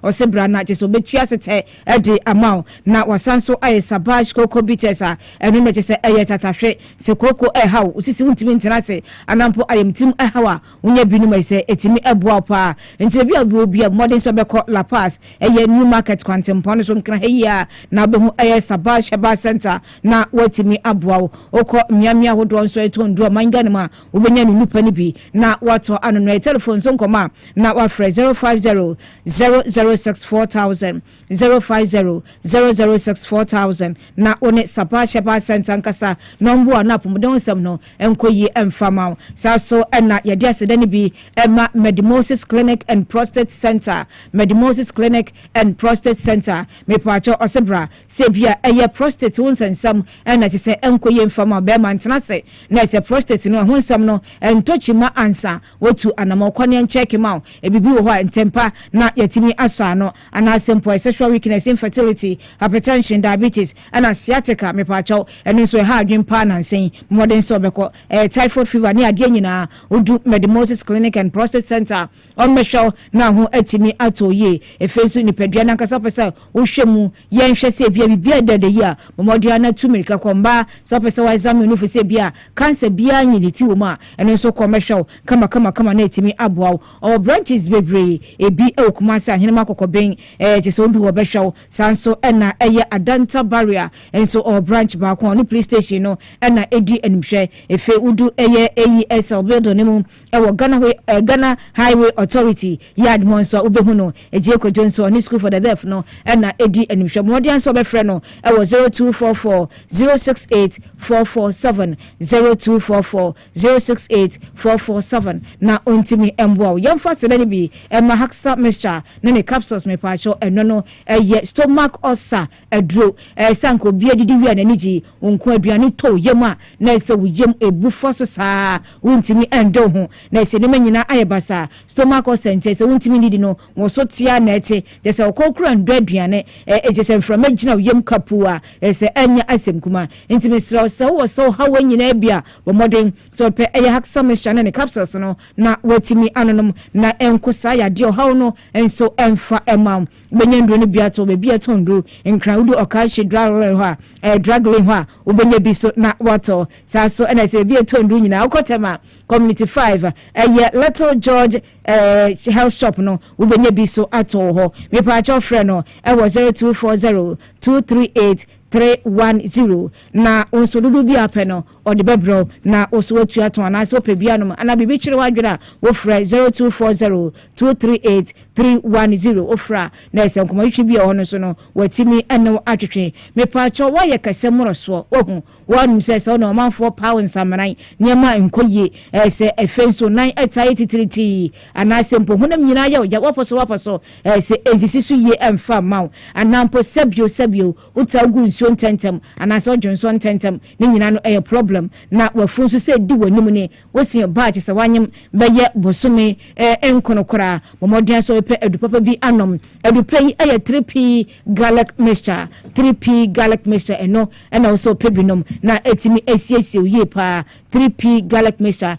or sebra na jeso betua sete edi amount na wasanso aye Sabash koko bitesa enu me jese aye tatahwe se koko haw usisi wuntimi ntenase anampo ayemtim hawa unya binu me se etimi eboa pa nti bia bia modern so beko La Paz aye new market kwantempo so nkra heya na behu aye Sabash Heba Center na watimi aboa oko miamia hodo nso etondu mangane ma ubenya ni nupa ni bi na wato anono telephone so nkoma na wa 050 0064000 050 0064000 na one Sabash Heba Center nkasa nombo na pomodon sam no enkoyi emfama saso na yede asedani bi ema Medimosis Clinic and Prostate Center Medimosis Clinic and Prostate Center me pacho osebra sebia eye prostate wonsensam na chese enkoyi emfama be mantenase na se prostate no honsam no entochima ansa wotu anamokwane ncheki ma ebibi wo ho ntempa na yetimi asano ana simple sexual weakness, infertility, hypertension, diabetes and sciatica me pacho enu so ha adwen pa na nsen modern so beko typhoid fever ni ade nyina odu Medimosis Clinic and Prostate Center on mesho na ho atimi atoye efensu ni pedua na nkasa pesa wo hwemu ye nhwe se bia dede yi a momodia na tumirika komba so pesa wa exam no fese bia cancer bia nyini ti wo ma enu so komesho kama na atimi aboa o branches bebre ebi Kumasi ahenema kokoben jese odu wo behwaw sanso na eye Adanta barrier enso or branch back on police station no na edi animhwe efe udu eye AESL building mu ewo Ghana Highway Authority yard monso obehu no ejeko Johnson ni school for the deaf no na edi animhwe modian so befre no ewo 0244 068 447 0244 068 447 na ontimi embo yamfa sedani bi ema haksa mixture ne capsules me pacho eno stomach ulcer edro sanko bia didi wi ananiji wonko aduane to yema na se wuyem ebufo so saa wontimi endo ho na se ne manyina ayebasa stomach ulcer nte se wontimi didi no wo so tia na ete de se okokura ndo aduane ejese mframa gina yem kapua se anya asemkuma ntimi so hawa nyina bia bo modern so pe haksa mixture ne capsules no na watimi anonom na enkosa ya dio hawo no enso emfa emam benyandro ne biato be biato ndo enkran udu okashi dragle ho a obenya biso na wato saso na se biato ndo nyina okotema community 5 Little George health shop no obenya biso ato ho me pa cho frɛ no 0240 238 310 na onso dudu bi apeno ode bebro na oso atu ato na so pebia no ana bibi kire wadwira wo fra 0240 238 310 ofra na esenkomo yitwi bi ono so no watimi ene atwetwe me pacho wa ye kasemoro so ohun wanu se so no manfo power nsamran niema enkoye se efenso 9 83
ana sempo honam nyina ya oja waposo se enzisi so ye emfa maw anampo sabio utagu nsuo ntentem ana se odwonso ntentem ne nyina no problem na wafun so se di wanim ne wosi batch se wanyem beye bosome enkono kora bomodian so pe edupapa bi anom edupa yi 3p garlic mixture 3p garlic mixture eno and also pebinom na etimi esiesi ye pa 3p garlic mixture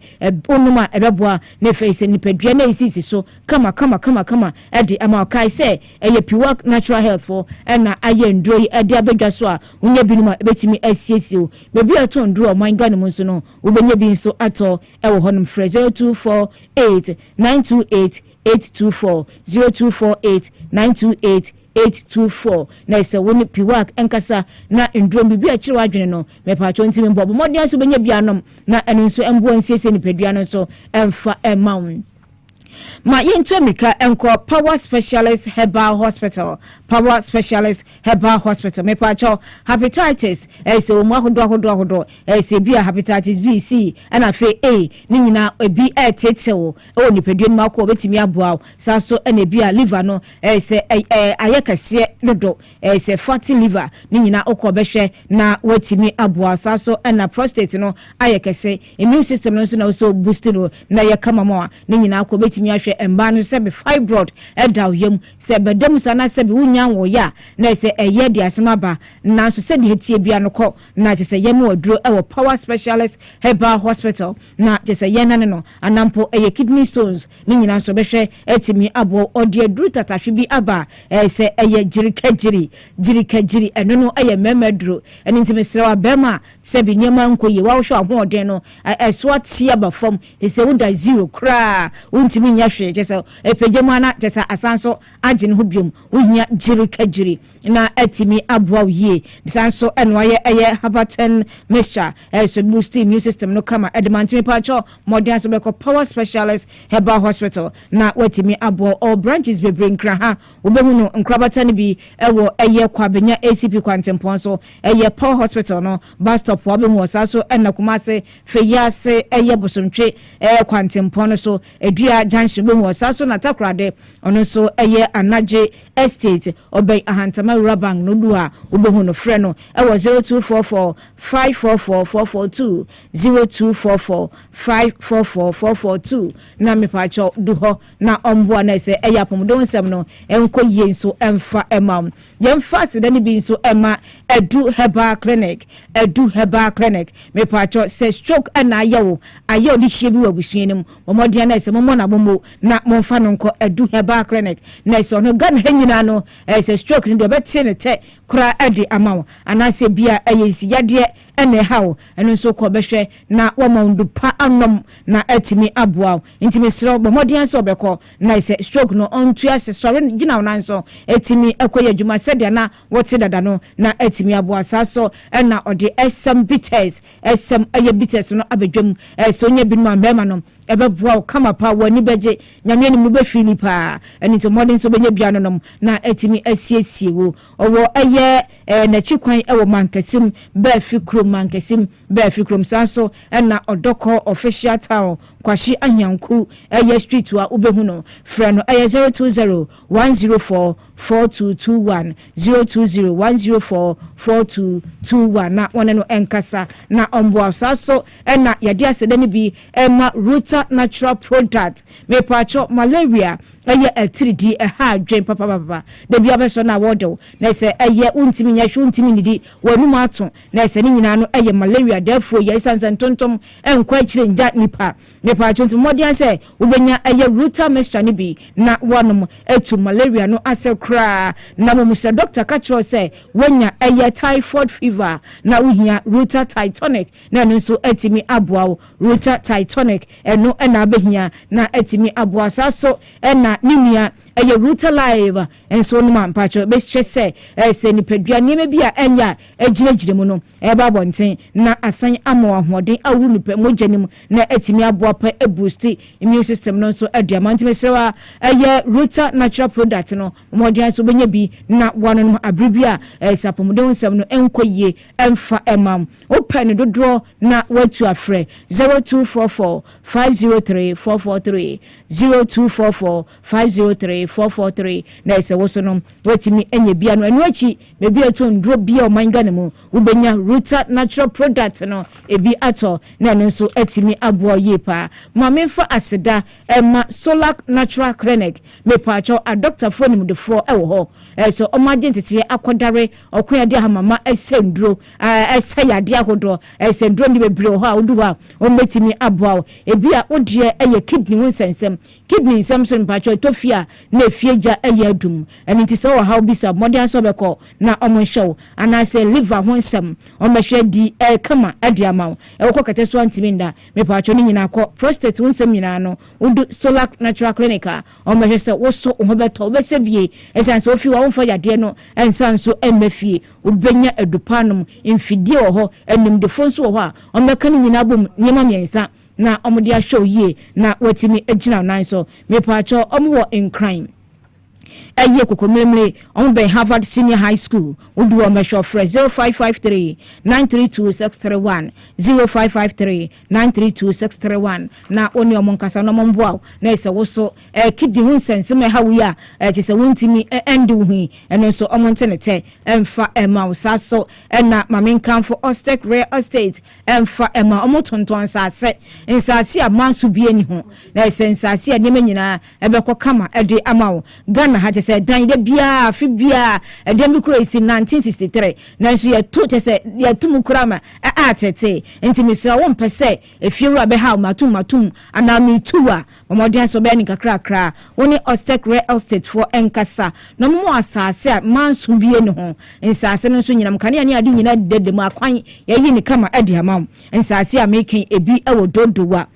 onuma ebeboa ne face ni pedua na isisi so kama edi amakai say piwa natural health for na aye ndro edi abedwa so a unya binuma ebetimi esiesi bebi ato ndro manga ne munso no ubenya bi nso ato ewo honum 0248 928 824 0248 928 824 na isa woni piwak enkasa na ndrom bibi a kire wadwene no mepa 20 mbo modern so benya bianom na eno nso embo nsiesie ni pedua no so emfa emaun ma yento America enko Power Specialist Herbal Hospital mepa cho hepatitis se omu ahodo se bia hepatitis B C na fe A ni nyina ebi tetewo o ni pedua ma ko betimi aboa sa so na bia liver no se ayekase dodo se fatty liver ni nyina okọ behwe na watimi aboa sa so na prostate no ayekase immune system no so na so boost no na yakama mo ni nyina ko betimi ahwe emba no se be fibroid edaw yam se bedam sana se be wunya wo ya na se eye de asemaba na so se de hetie bia no ko na se yem oduro e wo Power Specialist Herbal Hospital na se yenane no anampo eye kidney stones ni nyina so behwe etimi abo ode aduru tatahwe bi aba se eye jirikajiri eno no eye memeduro eni ntime srewa bema se bi nyema nkoye wa wo hwe ahoden no so atia ba fam se wuda zero kra untimi nya hwe jese epejemana jese asanso agin ho biom wohia jirikajiri na etimi aboa ye sanso eno aye habaten mixture so boost immune system no kama edmantimi pacho modern so beko Power Specialist Herbal Hospital na wetimi aboa all branches be bring kra ha obehunu nkrabata bi ewo kwabenya ACP kwantempon so Power Hospital no bus stop wo be hu osaso ena kumase feyase bosontwe kwantempon so edua junction be hu osaso na takrade ono so anaje estate obey ahantama rabang no dua obehu no frɛ no 0244 544442 0244 544442 na mepacho duho na omboa na se pomdo nsem no enko yenso emfa emam yemfa se dani bi nso ema edu herbal clinic mepacho se stroke ana ayewo di hye bi wabusuanim momode na se momo na bomo na momfa no nko edu herbal clinic na se no gan hanyina no se stroke ndo beti ne te kura edi amawo anase bia yesi yade ene hawo eno nso ko behwe na womandu pa anom na etimi aboa intimi sro bomodian so beko na se stroke no ontu ase sore gina wona nso etimi ekoye adwuma sedia na wote dada no na etimi aboa saso na ode SM bitters no abedwam so nya binma mbema no ebeboa kama pa wani beje nyame ni mu be fili pa enito modern so benya bia no na etimi asiesie wo owo na chikwan ewo mankasim ba fikrom sanso na odoko official town kwashi anyanku street wa ubehuno freno 020 104 4221 020 104 4221 na woneno enkasa na omboa saso na yade asedani bi ema Ruta natural product me pacho malaria 3D ha dwen papa de bia be so na wodo na se untimi nya hwe untimi nidi wanu mato na se ni nyina no malaria therefore sansan tontom enkwa kire nja nipa me pacho ntimi modian se ubenya Ruta mixture ni bi na wanum etu malaria no ase kra na mo se doctor ka kiro se wonya typhoid fever na wohia Ruta Titanic na nso etimi aboa Ruta Titanic eno na abehia na etimi aboa saso na nimia eye Ruta Live enso no man pacho be stress se nipadua niam bia enya agiragire mu no eba bonten na asan ama ahoden awu nipa mojanim na atimi aboa pa boost immune system no so aduamanti mesewa eye Ruta natural product no moden so benya bi na wano no abribia sapomodon nsem no enkoye emfa emam open dodro na watu afre 0244 503 443 0244 503 443 na ise woso no watimi enye bia no enu achi bebi eto ndro bia o mangane mu ubenya Ruta natural product no ebi ato na nso atimi abo yepa mamefa aseda ema Solar Natural Clinic me pacho a doctor for nim de for ewo ho so omagentete akodare okoyade hamama esendro esayade ahodo esendro ndi bebre ho a oduwa o metimi abo ebi a odie eye kidney wonsensem kidney samson pacho tofia na efieja eye adum eniti so how bisa modern so beko na omonshow ana say liver wonsem omehwe di kama adiama ewko kateso antiminda me pacho ni nyina ko prostate wonsem nyina no udu Solar Natural Clinic omehwe se woso ohobeto obesebie esanse ofi wa wonfa yade no ensanso emefie ubenya edupanum infidie ho enim defonso ho a omeka ni nyina bom nyema miensa na omode a show ye na watimi agina nan so me pacho omwo in crime eye kokomemre on be Harvard Senior High School udu o mesho fre 0553 932631 0553 932631 na oni omonkasa no momboa na ese woso kidi hunsense me hawi a tese wontimi endi hu eno so omontenete emfa ema usaso na mamenkan for Ostek Real Estate emfa ema omotonton sase nsase a manso bie ni ho na ese nsase a nyeme nyina ebekọ kama ede amawo Ghana ha tese dan de bia fi bia ede mikro isi 1963 na so ye to tese ye tum kurama atete enti misra won pese efiewura be ha matum ana mituwa omodian so be ni kakra woni Ostek Real Estate for enkasa no mo asase a manso bie ni ho nsase no so nyinam kane ani ade nyina dede mu akwan ye yi ni kama ade amam nsase a meken ebi ewo dodowa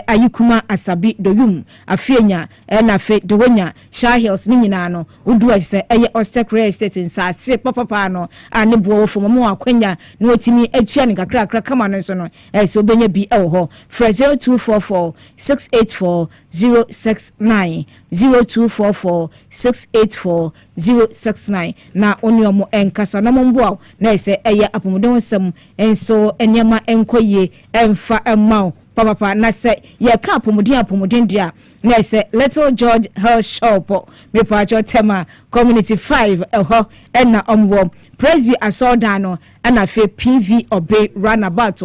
ayikuma asabi doyum afienya na afi dowonya Shah Hills ni nyina no udu se eye Ostek Real Estate nsase papa no ane bo fo mo akwanya na otimi atua ni kakra kama no so no so benya bi ewo ho 0244 684 069 0244 684 069 na oni omo enkasa na momboa na ise eye apomodon sam enso enyama enkoye emfa emma papa na se ye ka apomodin dia na se Little George Health Shop me pacho tema community 5 eho na omwo Presby Asordano na fe PV Obey runabout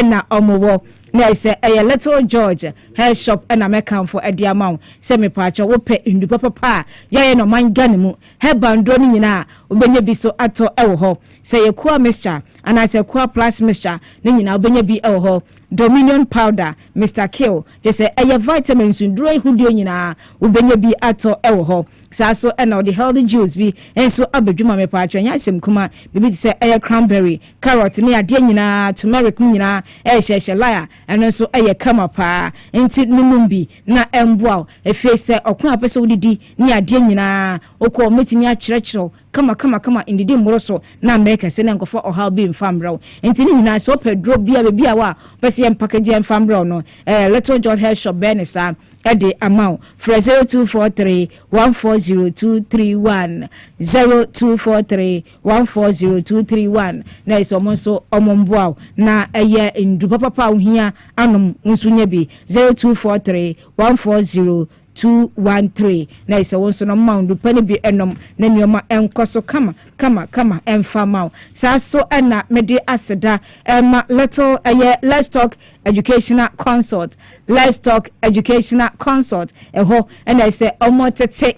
na omwo na se Little George Health Shop na mekan for ediamount se me pacho wo pe ndu papa ye no man gane mu he bandro ni nyina obenya bi so ato ewo ho se ye kwa mixture ana se kwa plus mixture ni nyina obenya bi ewo ho Dominion powder Mr. Kill just say vitamins ndro hudio nyina obenya bi ato ewo ho sa so na the healthy juice bi enso abedwuma me pacho nya sem kuma bibi say cranberry carrot ni ade nyina turmeric nyina hye laya eno so kama pa enti numumbi na emboa efe se okun apese wodidi ni ade nyina okọ metimi a kyerɛkyerɛw kama indidi moroso na meka se na nkofo ohal bi mfambraw enti ni nyina so pedro bia wa pese package mfambraw no Little George Health Shop benesa ede amount for 0243 140231 0243 140231 na iso monso omomboa na ndu papa ohia anom nsunya bi 0243 140213 na isa wonso no maundu pani bi enom na nioma enkoso kama enfamao sa so na mede aseda ma little let's talk educational consult eho na isa omotete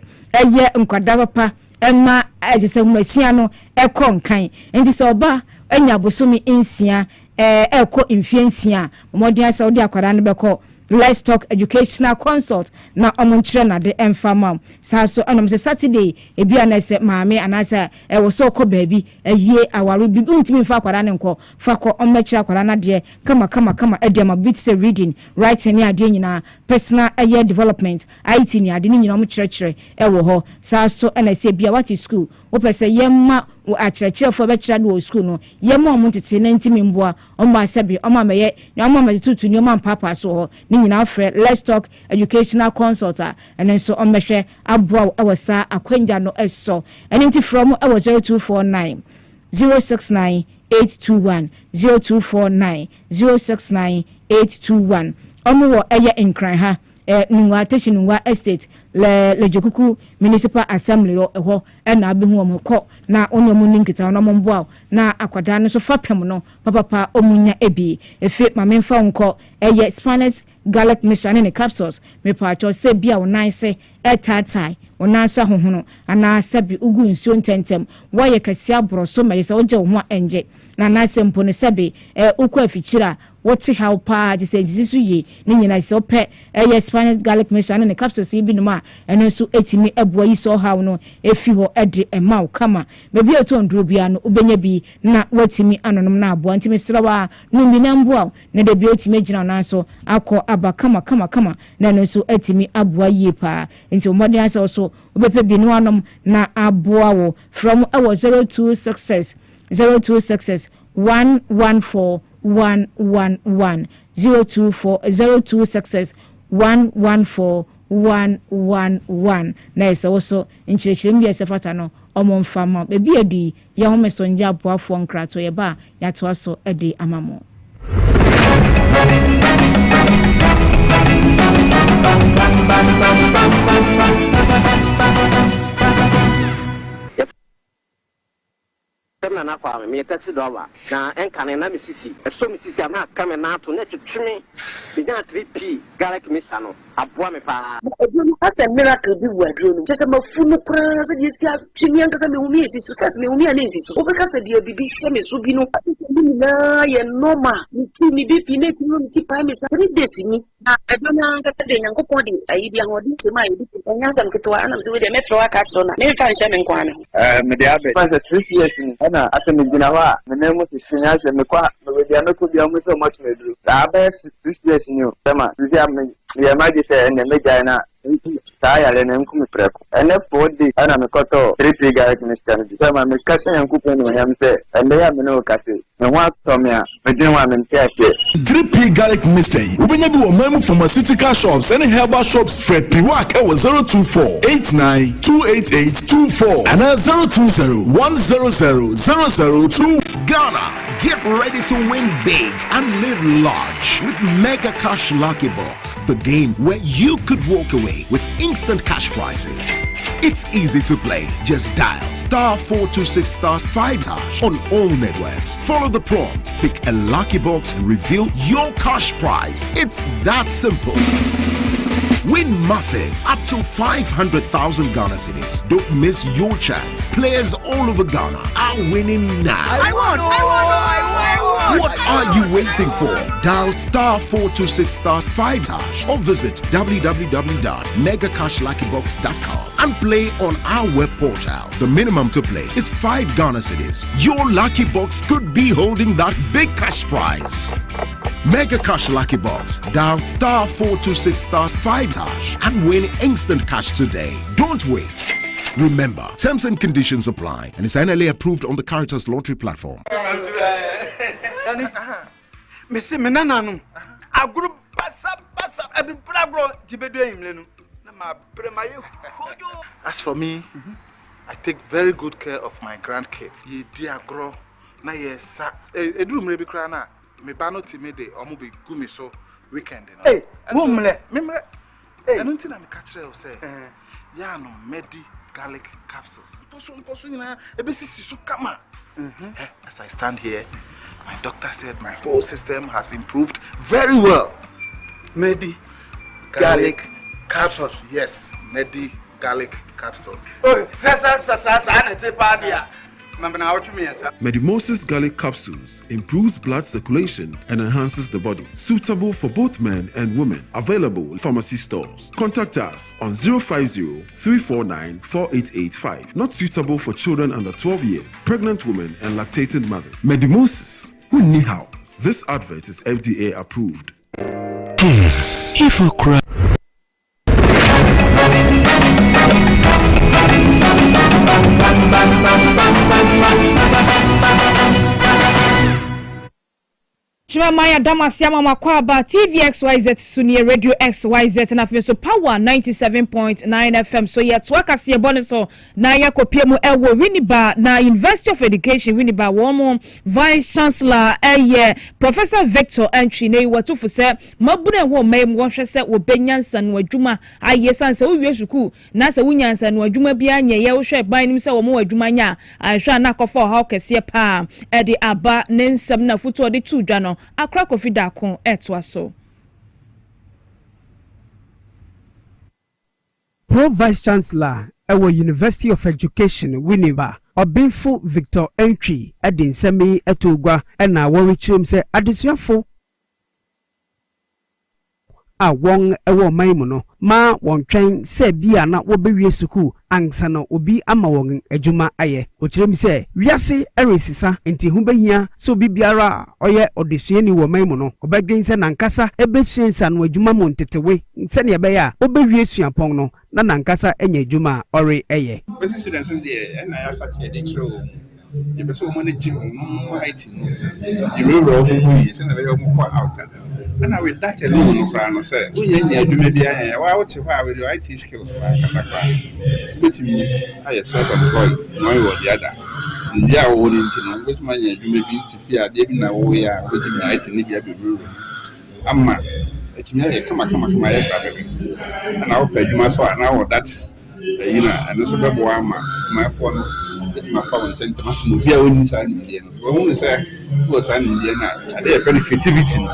nkwada papa ma ajese machia no ekonkan enti so ba anya bosomi ensia eko influencia modian saudi akwada no beko Let's Talk Educational Consult na omonchire na de emfama sa so anom se Saturday ebi anase maame anasa e wo so ko baabi ayie aware bi untimi fa akwara ne nko fa ko ommachire akwara na de kama edema bit say reading writing ne ade nyina personal aye development IT ni ade nyina omchire e wo ho sa so anase bia what is school wo pese yemma akyerɛkyerɛfo bɛkyerɛ do school no yɛma ɔmo tete na ntimi mboa ɔmo asabi ɔmo amɛyɛ na ɔmo ametutu ni ɔmo ampapa so hɔ ni nyina frɛ Let's Talk Educational Consult and then so ɔmmɛhwɛ aboa ɛwɔ saa akwanja no ɛsɔ ɛne nti from ɛwɔ 0249 069 821 0249 069 821 ɔmo wɔ ɛyɛ nkran ha nungwa teshi nungwa estate le jokuku municipal assembly ro eho na abehu omko na onomu ninkita na momboa na akwada no so fapem no papa omunya ebi efe mamemfa nko eye Spanish garlic mission ne capsules me pacho se bia wonan se etatai wonan so hohono ana sabi ugu nsuo ntentem waye kase aboro so me se oje ho enje na na sempo ne sabi ukwa afichira what how pa just say ye ni nyina se opɛ eye Spanish garlic mission ne capsules yi bi no ma eno so etimi eboa yi so how no efi ho ede ema kama me bi otonduro bia no ubenya bi na watimi anonom na aboa ntimi srawa no bi na mboa na de bi otimi gina na so akɔ aba kama na no so etimi aboa yi pa nti omode asa so obepe bi no anom na aboa wo from 0266 114 111 0266 114 111 na esa woso nchirechire mbi esa fata no omo mfama bebi adi ya ho mesonja aboafo nkrato ye ba ya to aso edi amamo
na kwa me taxi driver na enkane na misisi so misisi ama kame na to na twetwe me na 3p garlic misa no aboa me pa edunu asa miracle bi wadro no sese mafunu pra se di sia twini ankasa me humi esi so sese me humi ani esi so obekasa di bibi hye me so bi no na ye normal mi bi pi na tinu mi ti pa me sa 3 days ni na edunu ankasa de nyankopon de ayi bi ahodi se ma yi bi nyasa mketo ana se we de me fro aka so na me fa nhyɛ me nkwa me
me de abe pa se 3 years ni ana asa me gina wa me na mo se shinya se me kwa me de anoko bi amu so much me duru abe 6 years ni o tema bia me ye maji se ne me jana ta ya le ne nku me preko ene 4 days ana me koto 3 garlic mixture ni tema me kase yanku no yam se ende ya me no kase me wa to me a me din wa me ntia se
3p garlic mixture ubenya bi wo mamu pharmaceutical shops and herbal shops Fred Piwak e 02489288824 and 020100002 Ghana. Get ready to win big and live large with Mega Cash Lucky Box, the game where you could walk away with instant cash prizes. It's easy to play. Just dial *426*5# on all networks. Follow the prompt, pick a lucky box and reveal your cash prize. It's that simple. Win massive, up to 500,000 Ghana cedis. Don't miss your chance. Players all over Ghana are winning now. I won! What are you waiting for? Dial *426*5# or visit www.megacashluckybox.com and play on our web portal. The minimum to play is 5 Ghana cedis. Your lucky box could be holding that big cash prize. Mega Cash Lucky Box. Dial *426*5# and win instant cash today. Don't wait. Remember, terms and conditions apply and is annually approved on the Caritas Lottery platform.
As for me, I take very good care of my grandkids. Ye dear grow, na yes, maybe crana. Me bano timide omo be gumi so weekend no. Hey, mumle. Memre. Hey, I don't think I'm catch you say. Ya no medi garlic capsules. Poso na ebesisi so kama. As I stand here, my doctor said my whole system has improved very well. Medi garlic capsules. Yes, medi garlic capsules. Oh, sa na te pa dia.
Medimosis garlic capsules improves blood circulation and enhances the body. Suitable for both men and women. Available in pharmacy stores. Contact us on 050-349-4885. Not suitable for children under 12 years, pregnant women and lactating mothers. Medimosis. House. This advert is FDA approved.
If a crap.
Chima Maya Damasiama Makwaba TVXYZ Sunia Radio XYZ and Afio so Power 97.9 FM. So yeah, twaka siya boneso na ya kopiemu ewo Winiba na University of Education Winiba womo Vice Chancellor Professor Victor Entry ne watufu se mabune wo mayem wonhwe se wo benyansa no adwuma ayesan se wo wiesuku na se wunyansa no adwuma bia nye ye wo hwe ban nim se wo mo adwuma nya ahwe na kofo ha kese pa e de aba ne nsam na futo de tu dwa no Akra Kofi Dakon etwaso.
Pro Vice Chancellor Ewo University of Education Winiba Obinfo Victor Entry Edin Semi Etugwa ena worichum se adesuafo a won ewo maimuno ma won twen se bia na wo bewie suku ansa no obi ama won adwuma aye okyerem se wiase eresisa enti hu behia so bibiara oye odesuani wo maimuno obadwen se nankasa ebesuansa no adwuma mo ntetewe se ne be ya obewie suapon no na nankasa enya adwuma ore eye
besi students dey na ya start dey throw you be so money gym no IT no you roll over se na be yo mo out and I will that alone no plan say we nya adwuma bia ya wa wote ho a with your IT skills na kasakwa betimi I self employed no you the other ndia wo ni ntino betimi nya adwuma bi tufi ade bi na wo ya betimi IT ni bia bebruru amma etimi ya kama ya baba and I hope adwuma so na wo that you know and so be bo amma my phone my phone tent masimo bia woni sa ni bia no wo say wo sa ni bia na ade e creativity no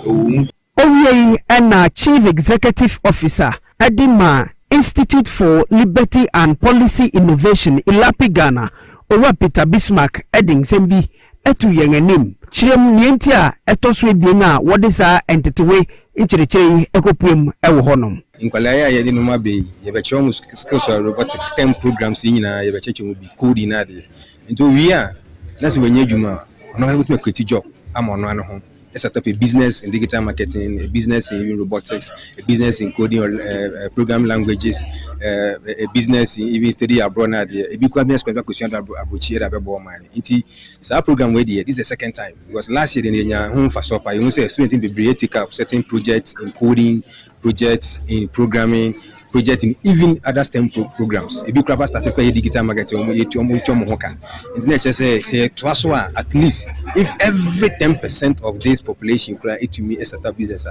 Oye and Chief Executive Officer Edima Institute for Liberty and Policy Innovation Ilapi Ghana Owa Peter Bismarck Eding Sembi etu yengenim chirem nientia etoswe bienga wodisa entetewe inchirichiri ekopiem ewo honom
inkwala ya yedi no mabe yebeche omu skills or robotics STEM programs yina yebeche mu bi coding na de nto wia na se wenye adwuma ono ha go create job amono ano ho set up a business in digital marketing, a business in robotics, a business in coding or program languages, a business in even study abroad. A big question about here about money. It's our program where this is the second time because last year in the home for sopa, you say students in the take up certain projects in coding, projects in programming, projects in even other STEM programs. A big crab started playing digital marketing. Internet say at least if every 10% of this population could it to me a startup business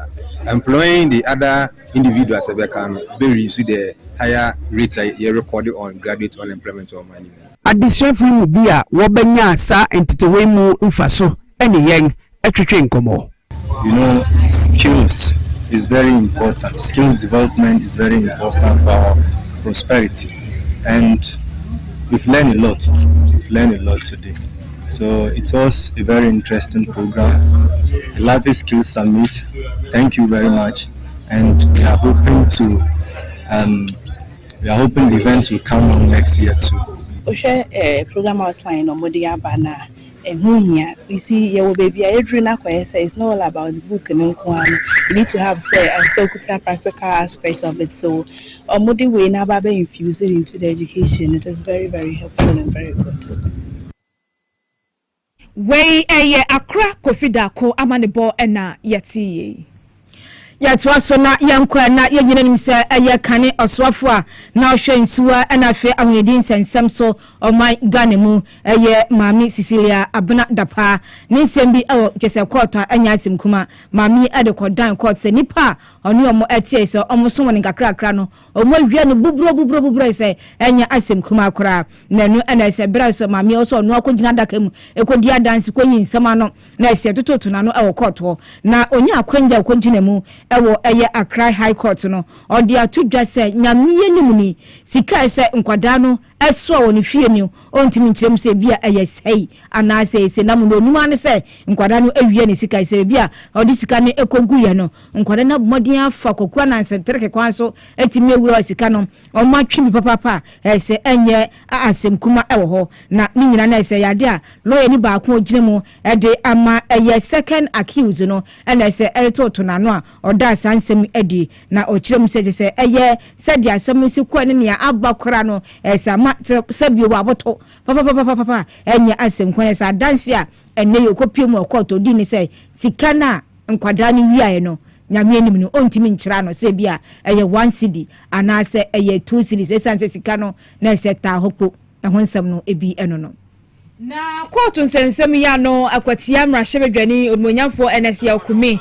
employing the other individuals that can reduce the higher rates you recorded on graduate unemployment or money.
Addition from Bia Wobenya sa entitewe mu mfaso ene yen etwetwe nkomo.
You know, skills is very important. Skills development is very important for our prosperity, and we've learned a lot. We've learned a lot today. So it was a very interesting program. The Lavish Skills Summit. Thank you very much, and we are hoping the event will come on next year too.
Program outline on Modia Bana and you see your baby Adriana say it's not all about the book and you need to have a so-called practical aspect of it. So Modi way never be infused into the education. It is very, very helpful and very good.
Way Akra Kofi Dakon amanebo ena yeti ya twaso na yankwa na yegyina nim se kane oswafo a na ohwe nsuwa na afi ahwedin sensem so oman Ghana mu mami Cecilia Abena Dapa ne nsem bi chese court anya asim kuma mami adekodan court se nipa onu omo etie se omo so woni kakrakra no omo hwie no bubro se anya asim kuma akora nanu na se bra so mami oso onu akogina daka mu ekodi adanse koyi nsema no na se tototo na no court ho na onya akwanja akogina mu ewo Accra High Court no odi atudwa se nyamiye nimuni sika se nkwada no eso woni fie ni ontimi nkyerem se bia eyesei ana se na mu onuma ne se nkwada no awie ne sika se bia odi sika ne ekogu ye no nkwada na bomodin afa kokua na nsentreke kwan so etimi ewura sika no omatwe bi papa se enye asem kuma ewo ho na ni nyina na se yade a lawyer ni ba ko gire mu de ama eye second accused no na se etoto na no a oda sansem edi na okirem se eye sedi asem si ko ne ne aba kora no sama sabio ba boto papa enye asem ko ne sa dance a enne yokopie mu okoto di ni se sika na nkwada ni wiae no nyame anim no ontimi nkyira no se bia eye 1 cedi ana se eye 2 cedis esanse sika no na se ta hokpo ho nsem no ebi eno no na court nsensem ya no akwatia mrahwebedwani odmonyamfo NS ya okumi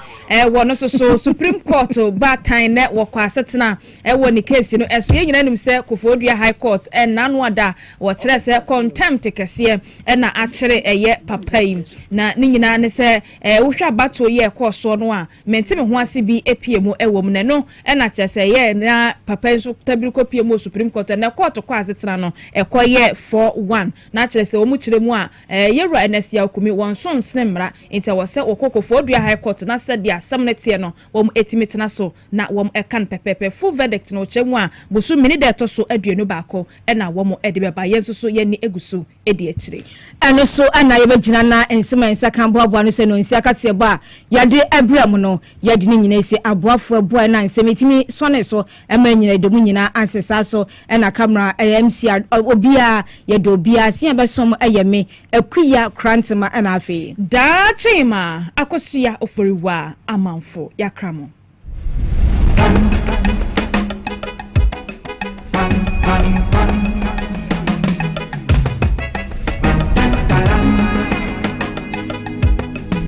wono so Supreme Court batan na wokwa setena woni case no eso ye nyina nim se Kofodua High Court nanu ada wo kire se contempt kese na akire eye papai na ni nyina ne se wohwa bato ye koso no a mentime ho ase bi epiemu ewom ne no na kire se ye na papai so tabiriko piemu Supreme Court na court kwa asetena no ekoye 4-1 na kire se omu kire mu a yewra NS ya okumi wonso nsene mra ntia wose Kofodua High Court na said dia samnetie no wom etimitena so na wom ekan pepepe full verdict no chemu a busu mini de to so aduanu baako na wom edebeba yenso so ye ni egusu edi akire eno so ana ye begina na ensema ensa kan boabo no se no nsia kase bo a yade abram no yade ni nyina ese aboafo abo na ensemitimi sone so ema nyina demu nyina ansesa so na camera MC obia ye do obia sia besom ayeme akuya krantema na afi da chima akosia oforiwa amanfo yakramo